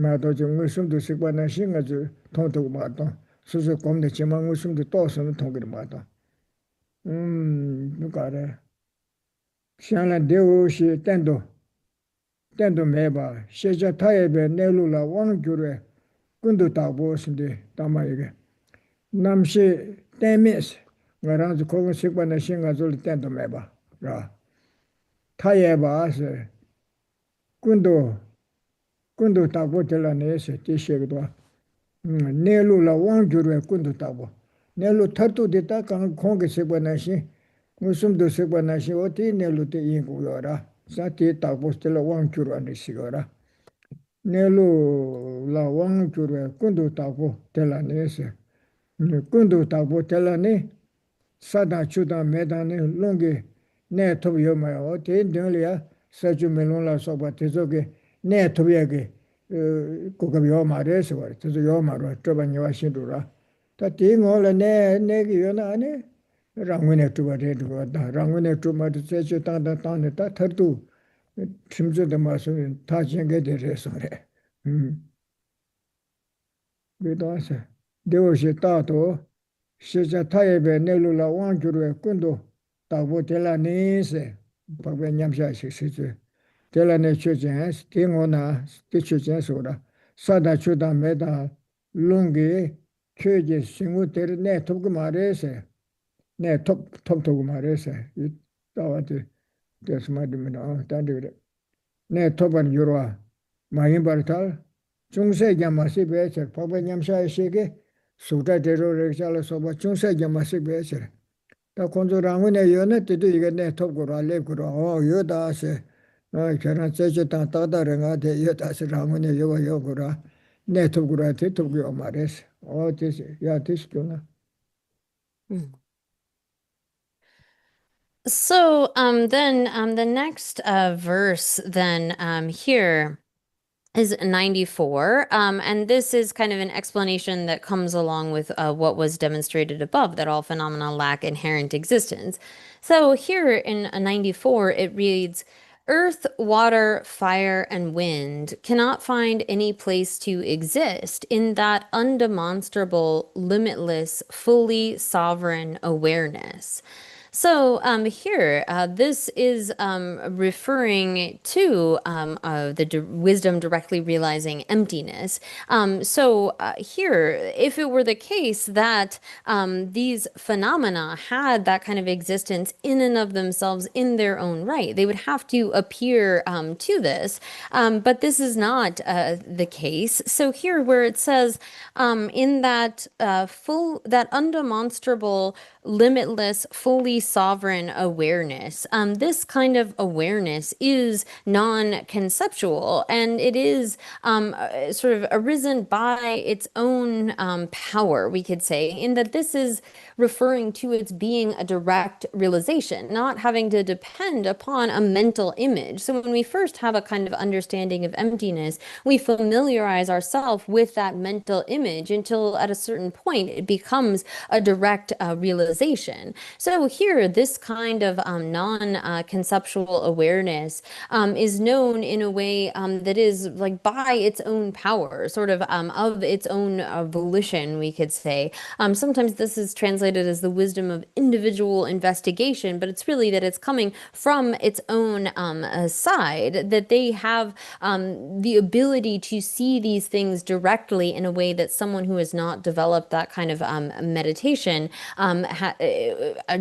마도 좀 무슨도 시번에 생각줄 통도 마도. 수수 검데 지만 무슨도 또서는 통기를 마도. 누가래. 샹란데오시 땡도 매봐 시자 타예베 내루라 원규레 군도 다보신데 담아이게 남시 땡미스 나라즈 고고 식반의 생각을 땡도 매봐 라 타예바스 군도 다보텔라네세 티셰기도 내루라 원규레 군도 다보 내루 터도 됐다 강 공개 식반의 신 무슨도 식반의 신 어디 내루때 인고요라 사티 타보스텔라 왕큐로 안시거라 네로 라 왕큐로 군도 타보 텔라네세 군도 타보 텔라네 사다 추다 메다네 롱게 네 토비요마요 텐들이야 사주멜론라 소바 테조게 네 토비야게 고가비요 마레서 와 테조요 마로 트바니와 신도라 타티모라 네 네기요나 아니 랑윈에 투바데도 랑윈에 투마도 세체 땅다 땅네 다 터도 심지어도 마서 다 쟁게 되래서래 그래도서 되오시 따도 시자 타예베 내루라 왕주로에 군도 따고 될라네세 박베 냠샤시 시제 될라네 추젠 스팅오나 스티추젠소라 사다 추다 메다 룽게 köje singu ter ne topgu marese 네, 톱 말해서 이 따와도 됐으면 단디래. 네, 톱은 유로아 마인바르탈 중세계 마시베체 법anyam샤시게 수다대로를 잘라서 뭐 중세계 마시베체 다 건조랑은에 연에 때도 이게 네 톱고라 랩고라 여다세 저런 제제다 따다랑아 대 여다스랑은에 요고라 네 톱고라 대 톱고 말해서 됐어 야 됐구나. So then the next verse then here is 94. And this is kind of an explanation that comes along with what was demonstrated above, that all phenomena lack inherent existence. So here in 94, it reads, Earth, water, fire, and wind cannot find any place to exist in that undemonstrable, limitless, fully sovereign awareness. So here, this is referring to the wisdom directly realizing emptiness. Here, if it were the case that these phenomena had that kind of existence in and of themselves in their own right, they would have to appear to this. But this is not the case. So here, where it says in that that undemonstrable, limitless, fully sovereign awareness. This kind of awareness is non-conceptual, and it is sort of arisen by its own power, we could say, in that this is referring to its being a direct realization, not having to depend upon a mental image. So when we first have a kind of understanding of emptiness, we familiarize ourselves with that mental image until at a certain point it becomes a direct realization. So here, this kind of non-conceptual awareness is known in a way that is like by its own power, sort of its own volition, we could say. Sometimes this is translated as the wisdom of individual investigation, but it's really that it's coming from its own side, that they have the ability to see these things directly in a way that someone who has not developed that kind of meditation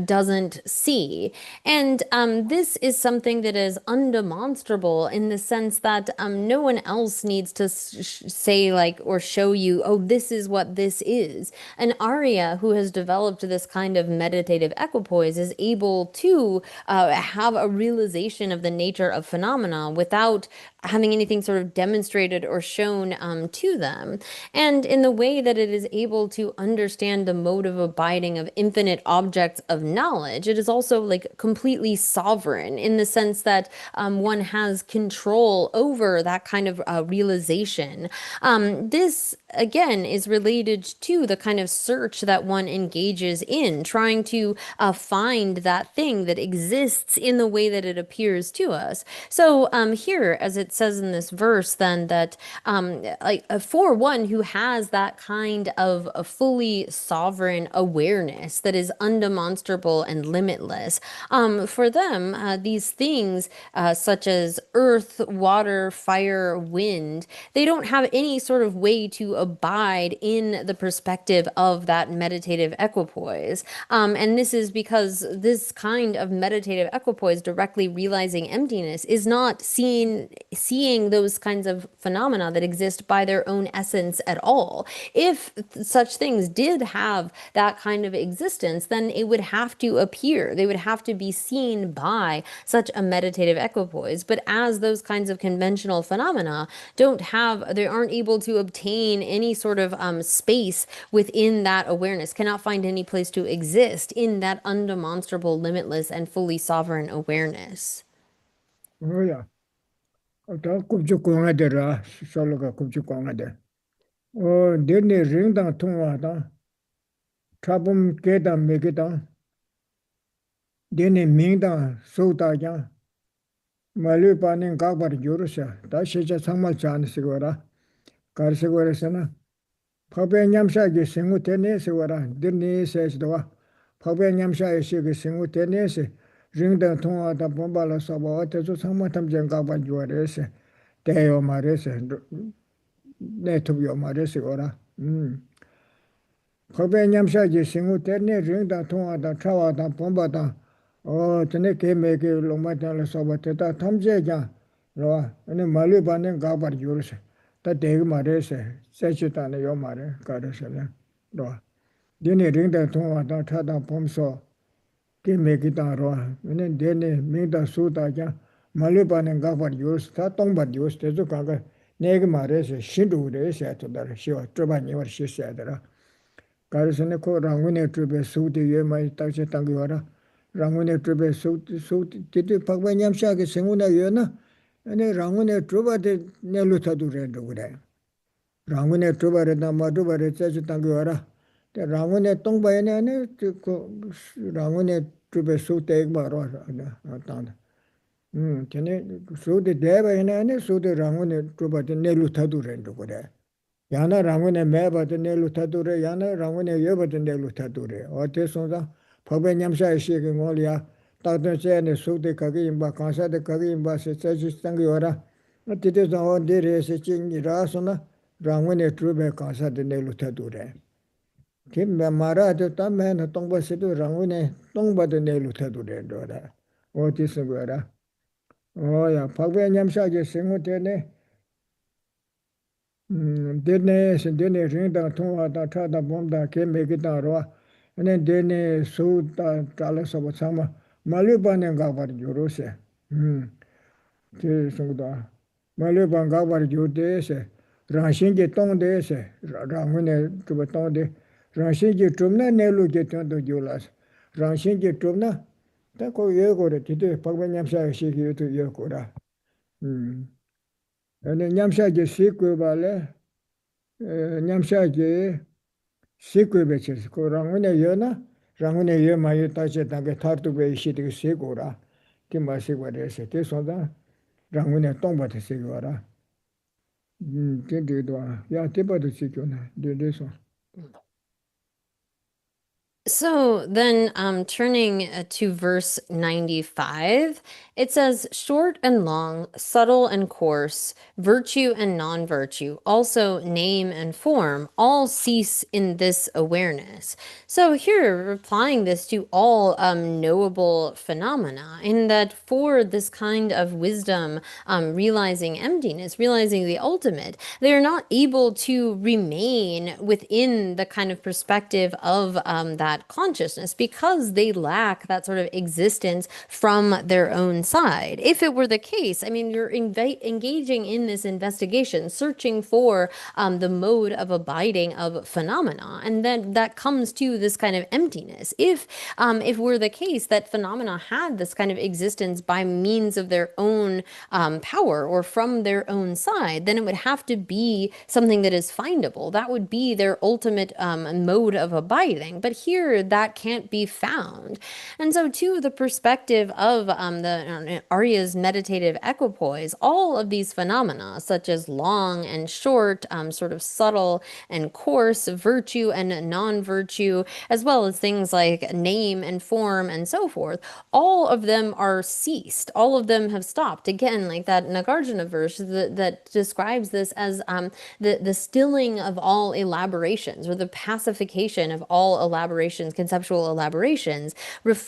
doesn't see. And this is something that is undemonstrable in the sense that no one else needs to say like or show you, oh, this is what this is. An Arya who has developed this kind of meditative equipoise is able to have a realization of the nature of phenomena without having anything sort of demonstrated or shown to them. And in the way that it is able to understand the mode of abiding of infinite objects of knowledge, it is also like completely sovereign in the sense that one has control over that kind of realization. This, again, is related to the kind of search that one engages in, trying to find that thing that exists in the way that it appears to us. So here, as it says in this verse, then that for one who has that kind of a fully sovereign awareness that is undemonstrable and limitless, for them, these things such as earth, water, fire, wind, they don't have any sort of way to abide in the perspective of that meditative equipoise. And this is because this kind of meditative equipoise, directly realizing emptiness, is not seeing those kinds of phenomena that exist by their own essence at all. If such things did have that kind of existence, then it would have to appear. They would have to be seen by such a meditative equipoise. But as those kinds of conventional phenomena they aren't able to obtain any sort of space within that awareness, cannot find any place to exist in that undemonstrable, limitless, and fully sovereign awareness. Oh, yeah. 다 kubchukwanga sologa kubchukwanga de. Oh, dene ringdang tongwa trabum kedang megedang, dene mingdang sota jang, malu paning kakbar yorusha, da shecha sangmal chan sigora, kar sigora sana. Pagbe nyamsha ge singu tene sigora, dene se sidwa. Pagbe nyamsha ge singu tene se, ringdang tongwa da bombala sabawa tezo sangmal tamjang kakbar yorese. Teyo marese, ne tubyo marese ora. Pagbe nyamsha ji singu terne ringda tonga da chawa da pomba da tene ke meke loma tala soba teta tamze jan roa ane malu bane gabar yurse ta degi marese sechi tane yo mare karese ne roa dine ringda tonga da chada pomso ke meke da roa ane dine mingda su da jan malu bane gabar yurse ta tongbar yurse tezo kanga negi marese shindu ure se atodara shiwa truba niwar shi se adara 가르스네 코 랑군에 트베 수디 예마이 딱제 당기와라 랑군에 트베 수디 디디 박바냠샤게 생우나 여나 아니 랑운에 주바데 내루타도 렌도 그래. 랑운에 주바레다 마주바레 짜지 당겨 와라. 때 랑운에 똥바에네 아니 그 랑운에 주베 소대 바로 땅다. 걔네 소대 대바에네 아니 소대 랑운에 주바데 내루타도 렌도 그래. 야나 랑운에 매바데 내루타도래 야나 랑운에 여바데 내루타도래. 어때서다 법에 냠사에 시기 몰이야. 따뜻한 쟤네 소대 가게 임바 간사데 가게 임바세 짜지 당겨 와라. 어디서 어디에서 찡이라서나 랑원에 주베 가사데 내루타도래. 김매 말아도 담매는 똥바시도 랑원에 똥바데 내루타도래 도라. 어디서 거라. 어야 박배 냠사게 생호되네. 데네 rinda 통화다 타다 bom다 개메기다로 ane 데네 소다 달아서 참아 말레반에 가버리 요로세 그 정도다 말레반 가버리 요데세 라신게 똥데세 라문에 그 똥데 라신게 좀나 내로게 ton도 요라스 라신게 좀나 딱고 예고래 뒤에 박배냠사 시기도 예고라 ane 냠사게 시고 발에 냠샤게 시크베치스 그 랑은에 여나 랑은에 여 많이 따지 당게 타르투베 시디게 시고라 김마시고레세 대소다 랑은에 똥바테 시고라 데데도 야 데바도 시고나 데데소 So then, turning to verse 95, it says, short and long, subtle and coarse, virtue and non virtue, also name and form, all cease in this awareness. So here, applying this to all knowable phenomena, in that for this kind of wisdom, realizing emptiness, realizing the ultimate, they're not able to remain within the kind of perspective of that consciousness because they lack that sort of existence from their own side. If it were the case, I mean, you're engaging in this investigation, searching for the mode of abiding of phenomena, and then that comes to this kind of emptiness. If were the case that phenomena had this kind of existence by means of their own power or from their own side, then it would have to be something that is findable. That would be their ultimate mode of abiding. But here, that can't be found. And so, to the perspective of the Arya's meditative equipoise, all of these phenomena, such as long and short, sort of subtle and coarse, virtue and non-virtue, as well as things like name and form and so forth, all of them are ceased. All of them have stopped. Again, like that Nagarjuna verse that describes this as the stilling of all elaborations, or the pacification of all elaborations, conceptual elaborations,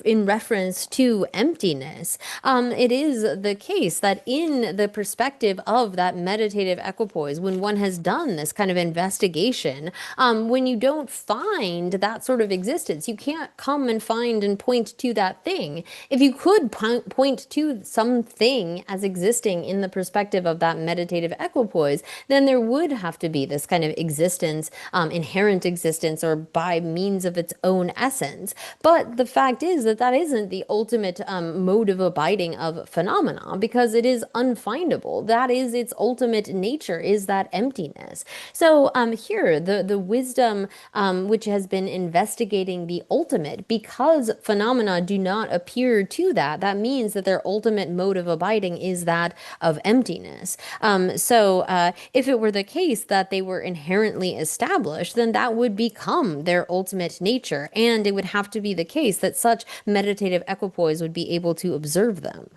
in reference to emptiness. It is the case that in the perspective of that meditative equipoise, when one has done this kind of investigation, when you don't find that sort of existence, you can't come and find and point to that thing. If you could point to something as existing in the perspective of that meditative equipoise, then there would have to be this kind of existence, inherent existence, or by means of its own essence. But the fact is that that isn't the ultimate mode of abiding of phenomena, because it is unfindable. That is its ultimate nature, is that emptiness. So here, the wisdom which has been investigating the ultimate, because phenomena do not appear to that means that their ultimate mode of abiding is that of emptiness. So if it were the case that they were inherently established, then that would become their ultimate nature, and it would have to be the case that such meditative equipoise would be able to observe them.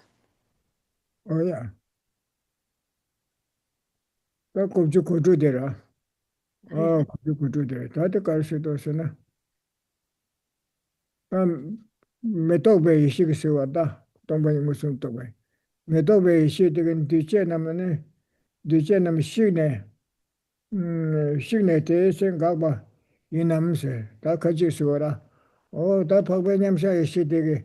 Oh yeah. 그 고주 고주되라. 고주 고주되라. 다들 가르쳐도서나. 메토베 이식이 왔다. 동반이 무슨 또베. 메토베 이식은 뒤째 남네. 뒤째 남 시네. 시네 때 생각봐. 이 남세. 다 같이 쓰어라. 다 박배냠샤의 시대게.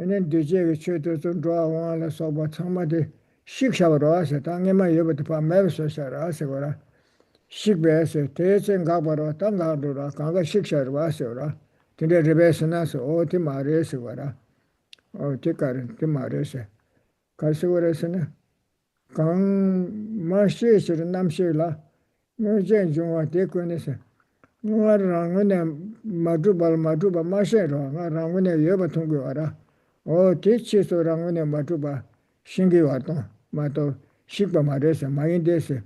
얘는 뒤째 최도 좀 좋아와라 서버 참마데 식샤로 와서 당에만 여부터 봐 매서서라 하세거라. 식배에서 대생각바로 땅가로라 강가 식샤로 와서라. 근데 리베스나서 어디 말해서 와라. 어디 가른 그 말해서 가서 그래서는 강 마시에서 남시라 뭐제 중앙 대권에서 nga rangone maduba masero nga rangone yoba tonggo ara o techi so rangone maduba shingi wato mato shikba marese mayindese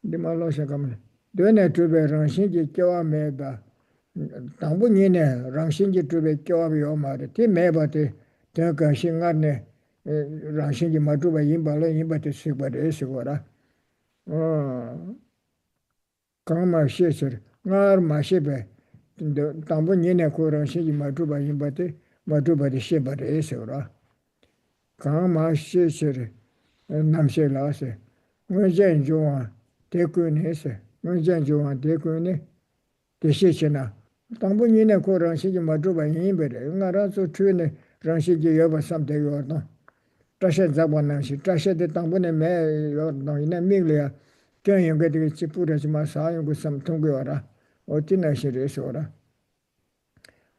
de malo shakamne dene tube rangshingi kyawa meba tangbu nyine rangshingi tube kyawa yo mare ti meba te tenka shingarne rangshingi maduba yimba te shikba de shikora 강마 시에서 ngar 마시베 당부 니네 코랑 시지 마두바 임바데 마두바데 시바데 에서라 강마 시에서 남셰라세 뭐젠 좋아 대군에서 뭐젠 좋아 대군에 대시치나 당부 니네 코랑 시지 마두바 임바데 응아라서 트네 랑시지 여바 삼대요도 다시 잡아나시 다시데 당부네 매 요도 이네 미글이야 경영계들이 지푸르지마 사용고 삼 통고와라 어찌나시래서라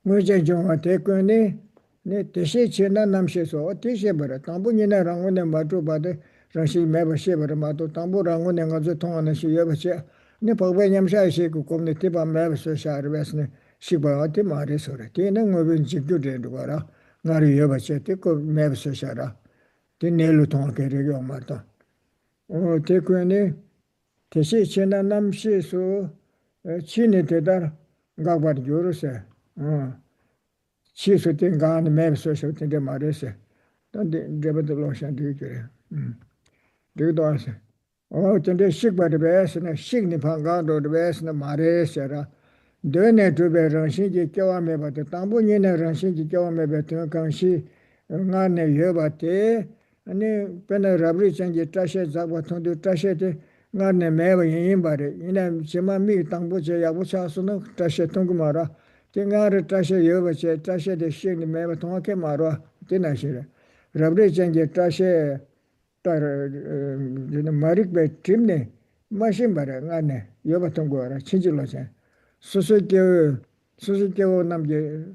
뭐제 정화 대권에 네 대시 지나 남셔서 어디시 버려 당분이나 랑원에 맞도 받아 라시 매버시 버려 맞도 당부랑원에 가서 통하는 시 여버시 네 법에 냠샤시 그 곰네 티바 매버서 샤르베스네 시바 어디 말해서라 되는 거는 지교되는 거라 나리 여버시 티고 매버서 샤라 되내로 통하게 되게 말다 대권에 대시 지나 남시수 치네 대다 각바리 요르세 치수 땡간 맵소서 땡데 말에세 근데 제베도 로션 되게 되도 하세 근데 식바데 베스네 식니 방가도 베스네 말에세라 되네 두베 런신지 껴와메 바데 당분이네 런신지 껴와메 베트 강시 응안네 여바테 아니 페나 라브리 change tashe 잡고 통도 tashe데 ngane mewa yin bare ina chema mi tangbo che yabu cha suno tashe tong mara ke ngare tashe yoba che tashe de shin mewa tong ke maro tina shire rabre change tashe tar marik be timne mashin bare ngane yoba tong ara chinjilo che susuke namje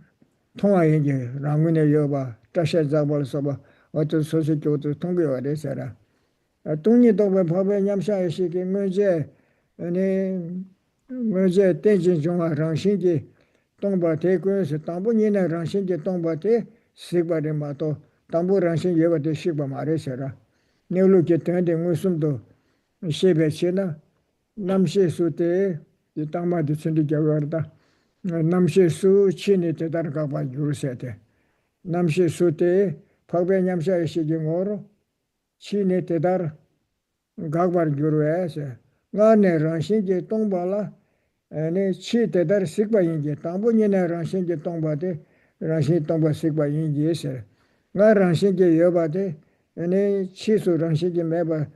통화 얘기 랑문에 여봐 tashe 잡을 서봐 어떤 소식이 어떤 통계가 돼서라 동리도 법에 냠샤의 시기 문제 아니 문제 대진 중앙 랑신기 동바 대구에서 당분이나 랑신기 동바대 시바데 마도 당부 랑신 예바데 시바 말해서라 내로게 되는데 무슨도 시베시나 남시수대 이 당마도 신디겨버다 남시수 친이 대다르가 봐 주르세대 남시수대 법에 냠샤의 시기 뭐로 치네 대달 각발 교로에서 나네 랑신게 동발라 아니 치 대달 식바인게 당분이네 랑신게 동바데 랑신 동바 식바인게서 나 랑신게 여바데 아니 치수 랑신게 매바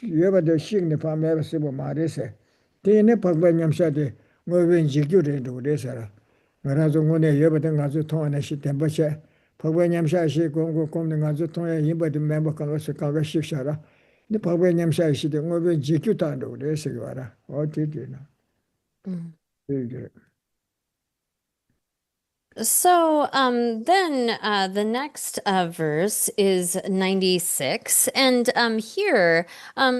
여바데 식네 파매바 시보 마레세 데네 법반냠샤데 뭐wen 지교래도 그래서라 그래서 오늘 여바데 가서 통하는 시템버체 법관냠샤시 공고 공는 가서 통해 임바드 멤버 가서 가가 식사라 근데 법관냠샤시데 뭐왜 지큐다도 그래서 와라 어디디나 이게 So then the next verse is 96. And here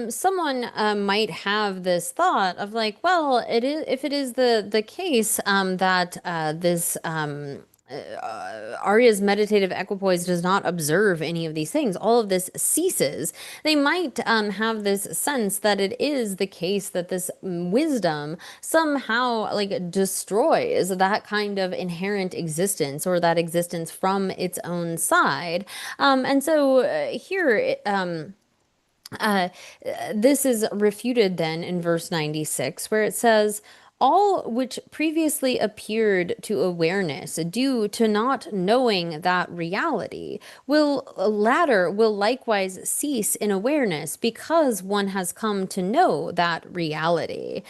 someone might have this thought of like, well, it is if it is the case that this Arya's meditative equipoise does not observe any of these things, all of this ceases. They might have this sense that it is the case that this wisdom somehow like destroys that kind of inherent existence or that existence from its own side. And so here, this is refuted then in verse 96, where it says, all which previously appeared to awareness due to not knowing that reality will likewise cease in awareness because one has come to know that reality.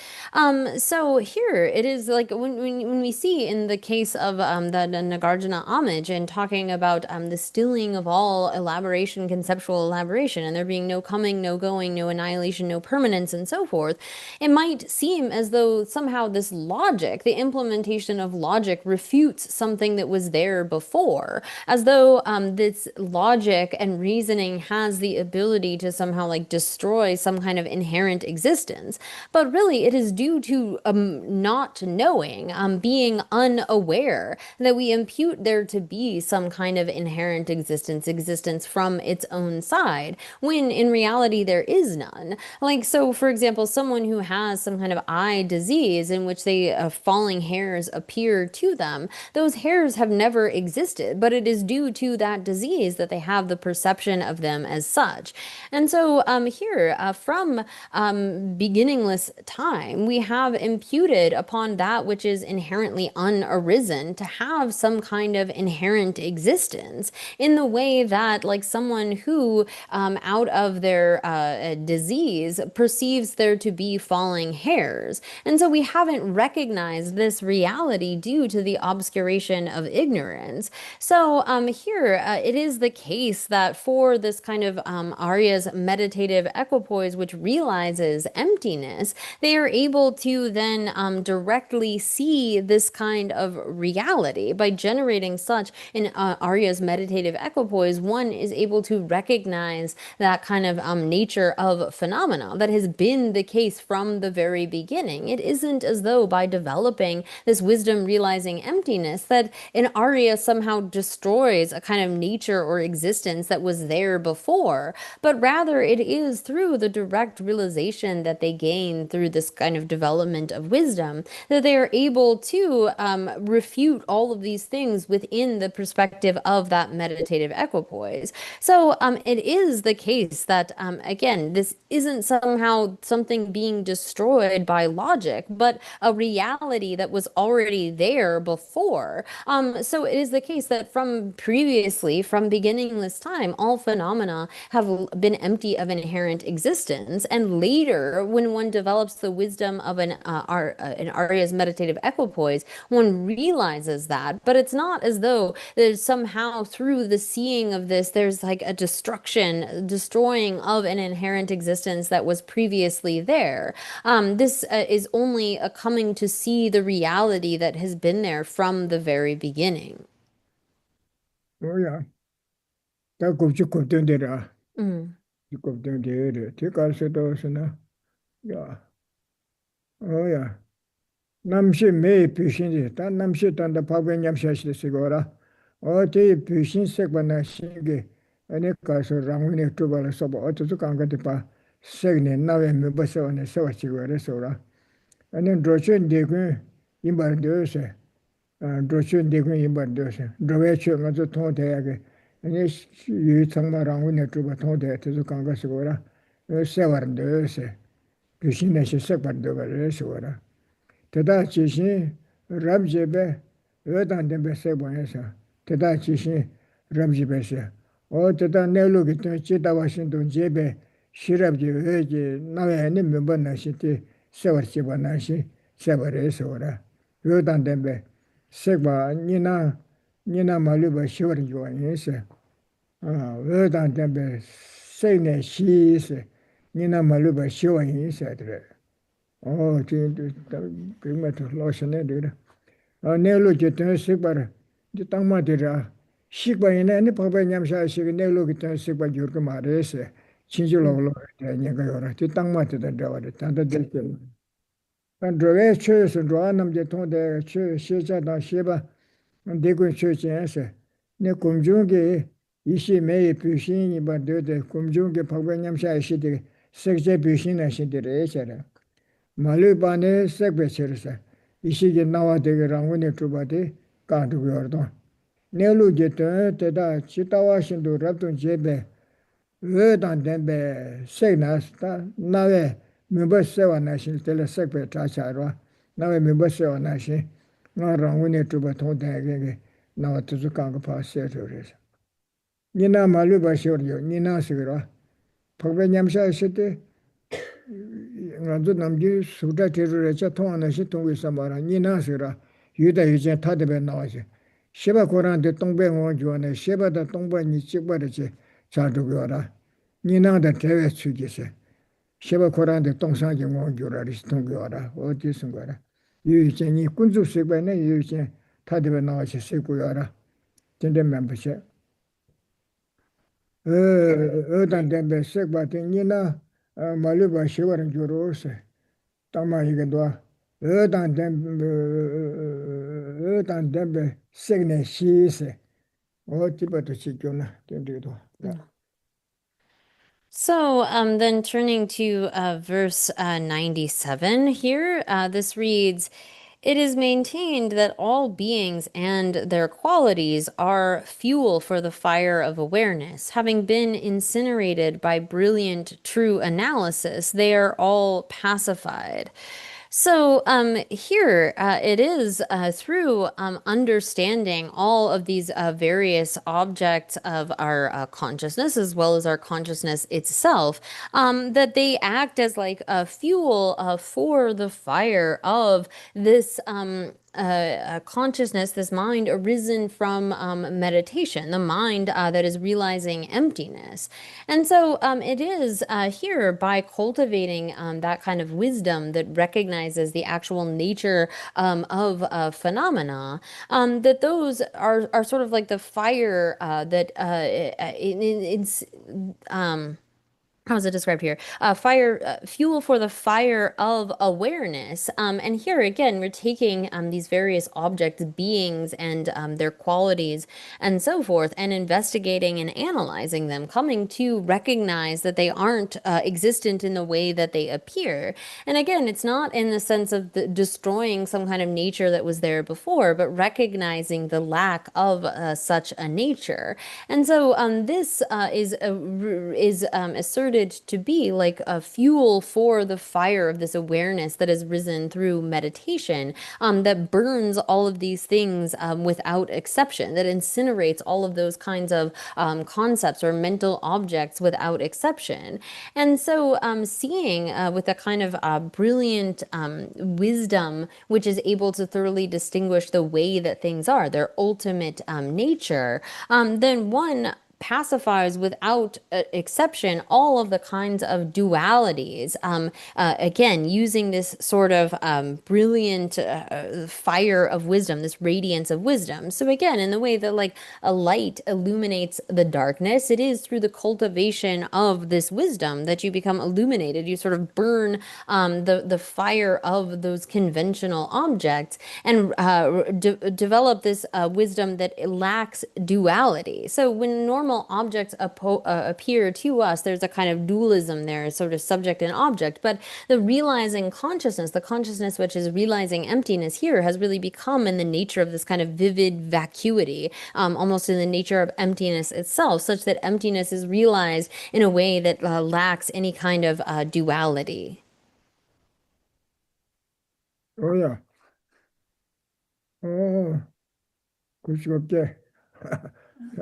So here it is like when we see in the case of the Nagarjuna homage and talking about the stilling of all elaboration, conceptual elaboration, and there being no coming, no going, no annihilation, no permanence, and so forth, it might seem as though somehow somehow this logic, the implementation of logic, refutes something that was there before, as though this logic and reasoning has the ability to somehow like destroy some kind of inherent existence. But really, it is due to not knowing, being unaware, that we impute there to be some kind of inherent existence from its own side, when in reality there is none. Like, so for example, someone who has some kind of eye disease in which they falling hairs appear to them, those hairs have never existed, but it is due to that disease that they have the perception of them as such. And so here, from beginningless time, we have imputed upon that which is inherently unarisen to have some kind of inherent existence, in the way that like someone who out of their disease perceives there to be falling hairs. And so we haven't recognized this reality due to the obscuration of ignorance. So here it is the case that for this kind of Arya's meditative equipoise, which realizes emptiness, they are able to then directly see this kind of reality. By generating such an Arya's meditative equipoise, one is able to recognize that kind of nature of phenomena that has been the case from the very beginning. It isn't as though by developing this wisdom realizing emptiness that an Arya somehow destroys a kind of nature or existence that was there before, but rather it is through the direct realization that they gain through this kind of development of wisdom that they are able to refute all of these things within the perspective of that meditative equipoise. So it is the case that, again, this isn't somehow something being destroyed by logic, but a reality that was already there before. So it is the case that from previously, from beginningless time, all phenomena have been empty of inherent existence. And later, when one develops the wisdom of an Arya's meditative equipoise, one realizes that. But it's not as though there's somehow through the seeing of this, there's like a destroying of an inherent existence that was previously there. This is only a coming to see the reality that has been there from the very beginning. Oh yeah. 다 곱죽곱던데라. Mm. 곱던데래. 뒤가서도서나. 야. 어야. 남시 매 비신이 단 남시 단다 밥에 냠샤시 시고라. 어디 비신 색바나 신게 아니 가서 랑윈에 투발을 써봐 어쩌서 간가데 봐 색네 나외 메버서네 서와치고래서라. 아니 드로션 데고 임바르데세. 드로션 데고 임바르데세. 드로웨치 가서 통대하게 아니 이 정말 랑윈에 투바 통대해서 간가시고라. 세와르데세. 비신네 색바르데가래서라. Teta chishin rabjebe ödan dembe sebonesa. Teta chishin rabjebe se. O teta nelu gitin chita washington jebe shirabje öje nawe ne mimba nashiti sewar chiba nashi sebare sewara. Ödan dembe seba nina maluba shivar yuwa yinse. Ödan dembe sene shi se nina maluba shiva yinse adre. Oh, 그것도 로션에 되라. 내로 제때 식바라. 이제 땅마 되라. 식바에는 아니 밥에 냠샤시게 내로 기타 식바 줄거 말해서 진실로 내가 요라. 이 땅마 되다 되라. 단다 될 때. 단 저에 쳐서 좋아하는 통데 쳐 시자다 시바 대군 쳐지에서 내 공중게 이시 매의 부신이 받되데 공중게 밥에 냠샤시게 색제 부신에 시들에 해라. 말루바네 색베체르사 이시게 나와되게 랑원에 투바데 까두고르도 네루제테 테다 치타와신도 랍돈 제베 외단덴베 색나스타 나웨 멤버세와나신 텔레 색베 타차로 나웨 멤버세와나신 나 랑원에 투바 통대게 나와투즈 깡가 파세르레스 니나 말루바시오르요 니나스그로 법베냠샤시테 나도 남기 수다 테르레자 통하나시 동에서 말아 니나스라 유다 유제 타데베 나와지 시바 고란데 동배원 주원에 시바다 동반이 찍버르지 자두고라 니나다 대외 추기세 시바 고란데 동상이 원주라리 동교라 어디서 거라 유이전이 군주 세관에 유이전 타데베 나와시 세고야라 전대 멤버십 어단 덴베 세바팅이나 말루바 시와른 주로세 tama higa dwa ödan dembe segne shise o tibato chikuna tendido ya So then turning to verse 97 here, this reads, "It is maintained that all beings and their qualities are fuel for the fire of awareness. Having been incinerated by brilliant true analysis, they are all pacified." So here it is through understanding all of these various objects of our consciousness as well as our consciousness itself that they act as like a fuel for the fire of this consciousness, this mind arisen from meditation, the mind that is realizing emptiness. And so it is here by cultivating that kind of wisdom that recognizes the actual nature of phenomena, that those are sort of like the fire that it's how is it described here? Fire, fuel for the fire of awareness. And here again, we're taking these various objects, beings, and their qualities and so forth, and investigating and analyzing them, coming to recognize that they aren't existent in the way that they appear. And again, it's not in the sense of destroying some kind of nature that was there before, but recognizing the lack of such a nature. And so this is asserted to be like a fuel for the fire of this awareness that has risen through meditation, that burns all of these things without exception, that incinerates all of those kinds of concepts or mental objects without exception. And so seeing with a kind of brilliant wisdom, which is able to thoroughly distinguish the way that things are, their ultimate nature, then one pacifies without exception all of the kinds of dualities. Again, using this sort of brilliant fire of wisdom, this radiance of wisdom. So again, in the way that like a light illuminates the darkness, it is through the cultivation of this wisdom that you become illuminated. You sort of burn the fire of those conventional objects and develop this wisdom that lacks duality. So when normal objects appear to us, there's a kind of dualism there, sort of subject and object. But the realizing consciousness, the consciousness which is realizing emptiness here, has really become in the nature of this kind of vivid vacuity, almost in the nature of emptiness itself, such that emptiness is realized in a way that lacks any kind of duality. oh yeah oh kushopje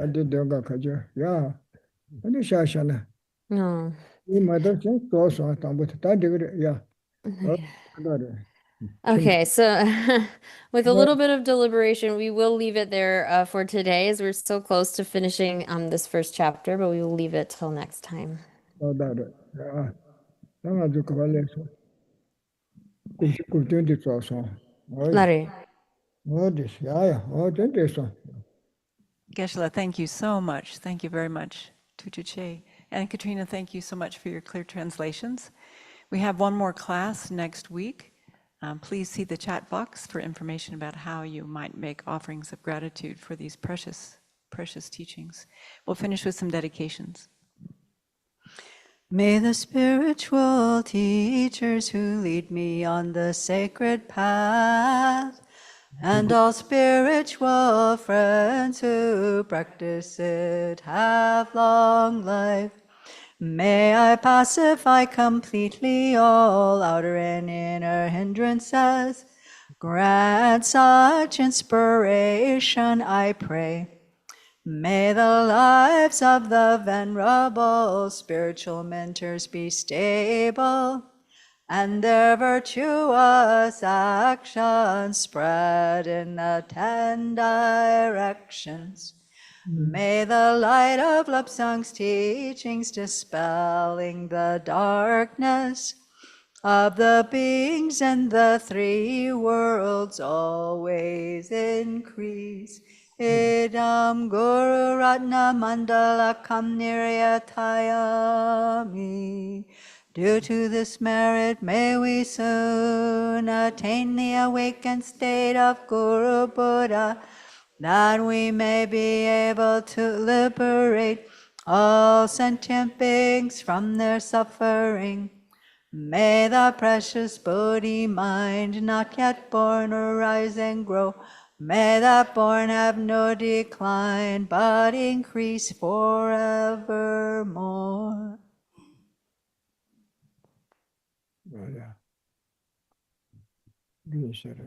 ade donga kaje ya ade shashana No. ni mother chen to so tambu ta de ya oh Okay, so with a little bit of deliberation, we will leave it there for today as we're so close to finishing this first chapter, but we will leave it till next time. ya nanga du kavale so kushupje de to so oi Larry. oh this ya oh de so Geshe, thank you so much. Thank you very much to Che. And Katrina, thank you so much for your clear translations. We have one more class next week. Please see the chat box for information about how you might make offerings of gratitude for these precious, precious teachings. We'll finish with some dedications. May the spiritual teachers who lead me on the sacred path and all spiritual friends who practice it have long life. May I pacify completely all outer and inner hindrances. Grant such inspiration, I pray. May the lives of the venerable spiritual mentors be stable, and their virtuous actions spread in the 10 directions. May the light of Lapsang's teachings dispelling the darkness of the beings in the three worlds always increase. Idam Guru Ratna Mandala Kam Niryatayami. Due to this merit, may we soon attain the awakened state of Guru Buddha, that we may be able to liberate all sentient beings from their suffering. May the precious Bodhi mind, not yet born, arise and grow. May that born have no decline, but increase forevermore. Voilà. Bien, ça, là.